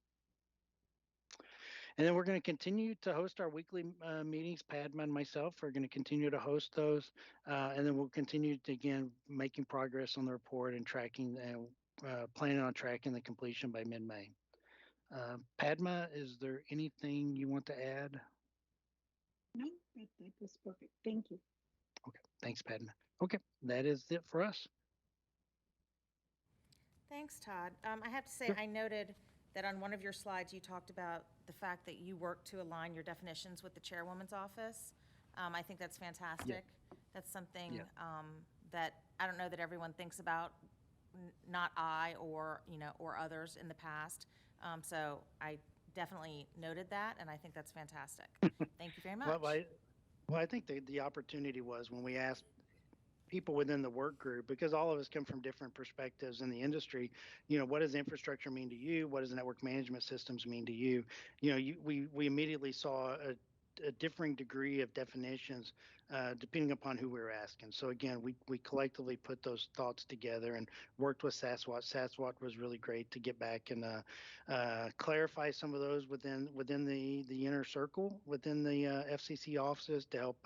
And then we're going to continue to host our weekly meetings. Padma and myself are going to continue to host those. And then we'll continue to, again, making progress on the report and tracking planning on tracking the completion by mid-May. Padma, is there anything you want to add? No, that was perfect. Thank you. Okay, thanks, Padma. Okay, that is it for us. Thanks, Todd. I have to say, Sure. I noted that on one of your slides, you talked about the fact that you work to align your definitions with the chairwoman's office. I think that's fantastic. That's something that I don't know that everyone thinks about, not I or others in the past. So I definitely noted that, and I think that's fantastic. Thank you very much. Well, I think the opportunity was when we asked people within the work group, because all of us come from different perspectives in the industry, what does infrastructure mean to you? What does network management systems mean to you? We immediately saw a differing degree of definitions depending upon who we were asking. So again, we collectively put those thoughts together and worked with SASWAT. SASWAT was really great to get back and clarify some of those within the inner circle within the FCC offices to help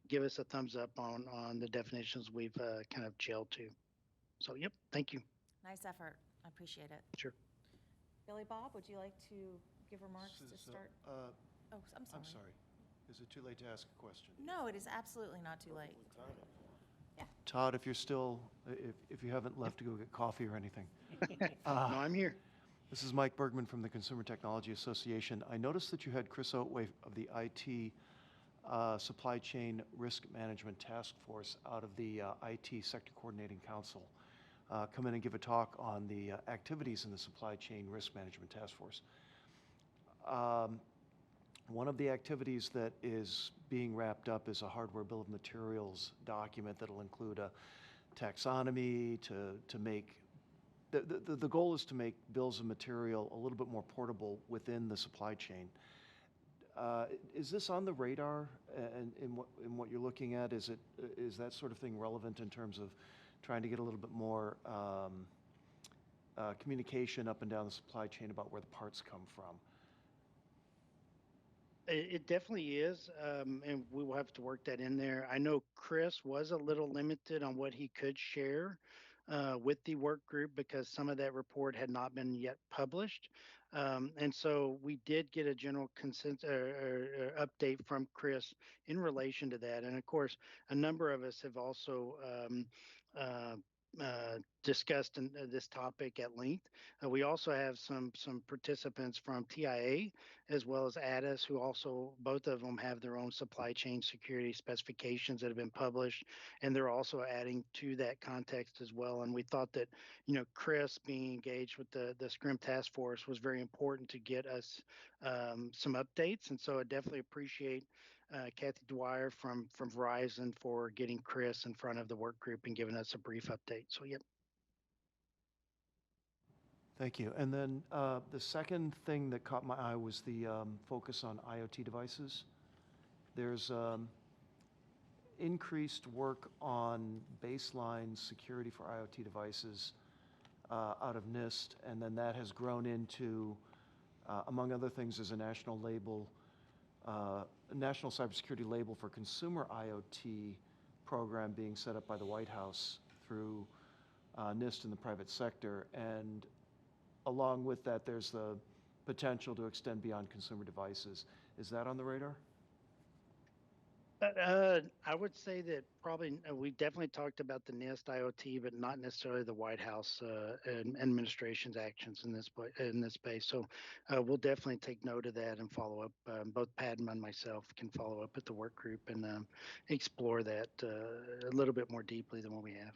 give us a thumbs up on the definitions we've kind of gelled to. So yep, thank you. Nice effort. I appreciate it. Sure. Billy Bob, would you like to give remarks to start? Oh, I'm sorry. I'm sorry. Is it too late to ask a question? No, it is absolutely not too late. Todd, if you're still, if you haven't left to go get coffee or anything. No, I'm here. This is Mike Bergman from the Consumer Technology Association. I noticed that you had Chris Otway of the IT Supply Chain Risk Management Task Force out of the IT Sector Coordinating Council come in and give a talk on the activities in the Supply Chain Risk Management Task Force. One of the activities that is being wrapped up is a hardware bill of materials document that'll include a taxonomy to make, the goal is to make bills of material a little bit more portable within the supply chain. Is this on the radar in what you're looking at? Is that sort of thing relevant in terms of trying to get a little bit more communication up and down the supply chain about where the parts come from? It definitely is, and we will have to work that in there. I know Chris was a little limited on what he could share with the work group because some of that report had not been yet published. And so we did get a general consent or update from Chris in relation to that. And of course, a number of us have also discussed this topic at length. We also have some participants from TIA as well as ADIS, who also, both of them have their own supply chain security specifications that have been published, and they're also adding to that context as well. And we thought that, Chris being engaged with the Scrim Task Force was very important to get us some updates. And so I definitely appreciate Kathy Dwyer from Verizon for getting Chris in front of the work group and giving us a brief update. So, yep. Thank you. And then the second thing that caught my eye was the focus on IoT devices. There's increased work on baseline security for IoT devices out of NIST, and then that has grown into, among other things, is a national label, national cybersecurity label for consumer IoT program being set up by the White House through NIST in the private sector. And along with that, there's the potential to extend beyond consumer devices. Is that on the radar? I would say that probably we definitely talked about the NIST IoT, but not necessarily the White House administration's actions in this space. So we'll definitely take note of that and follow up. Both Padma and myself can follow up at the work group and explore that a little bit more deeply than what we have.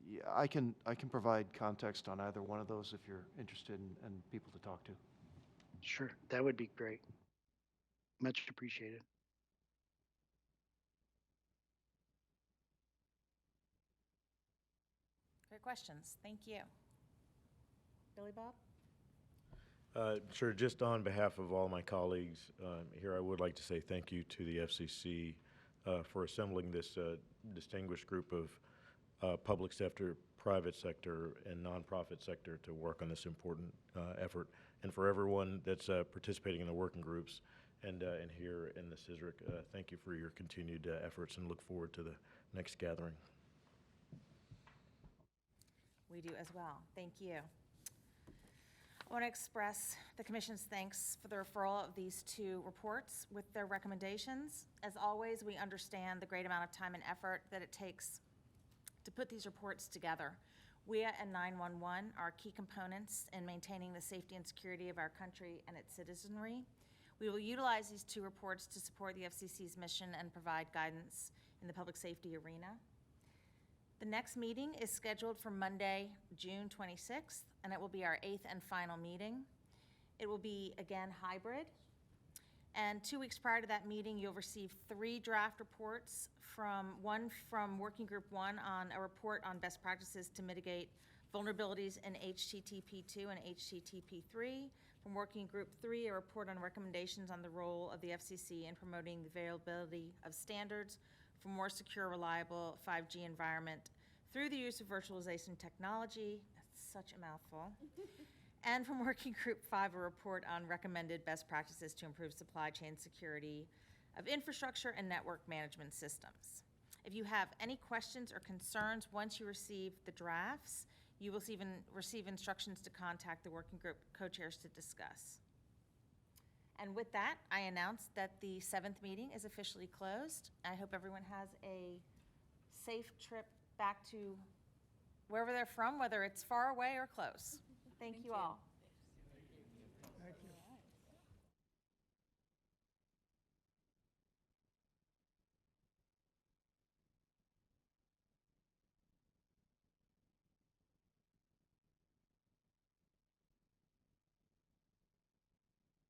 Yeah, I can provide context on either one of those if you're interested in people to talk to. Sure, that would be great. Much appreciated. Great questions. Thank you. Billy Bob? Sure. Just on behalf of all my colleagues here, I would like to say thank you to the FCC for assembling this distinguished group of public sector, private sector, and nonprofit sector to work on this important effort, and for everyone that's participating in the working groups and here in the CSRIC. Thank you for your continued efforts, and look forward to the next gathering. We do as well. Thank you. I want to express the Commission's thanks for the referral of these two reports with their recommendations. As always, we understand the great amount of time and effort that it takes to put these reports together. WIA and 911 are key components in maintaining the safety and security of our country and its citizenry. We will utilize these two reports to support the FCC's mission and provide guidance in the public safety arena. The next meeting is scheduled for Monday, June 26th, and it will be our 8th and final meeting. It will be, again, hybrid. And 2 weeks prior to that meeting, you'll receive 3 draft reports, one from Working Group 1 on a report on best practices to mitigate vulnerabilities in HTTP2 and HTTP3. From Working Group 3, a report on recommendations on the role of the FCC in promoting the availability of standards for more secure, reliable 5G environment through the use of virtualization technology. That's such a mouthful. And from Working Group 5, a report on recommended best practices to improve supply chain security of infrastructure and network management systems. If you have any questions or concerns once you receive the drafts, You will receive instructions to contact the working group co-chairs to discuss. And with that, I announce that the 7th meeting is officially closed. I hope everyone has a safe trip back to wherever they're from, whether it's far away or close. Thank you all.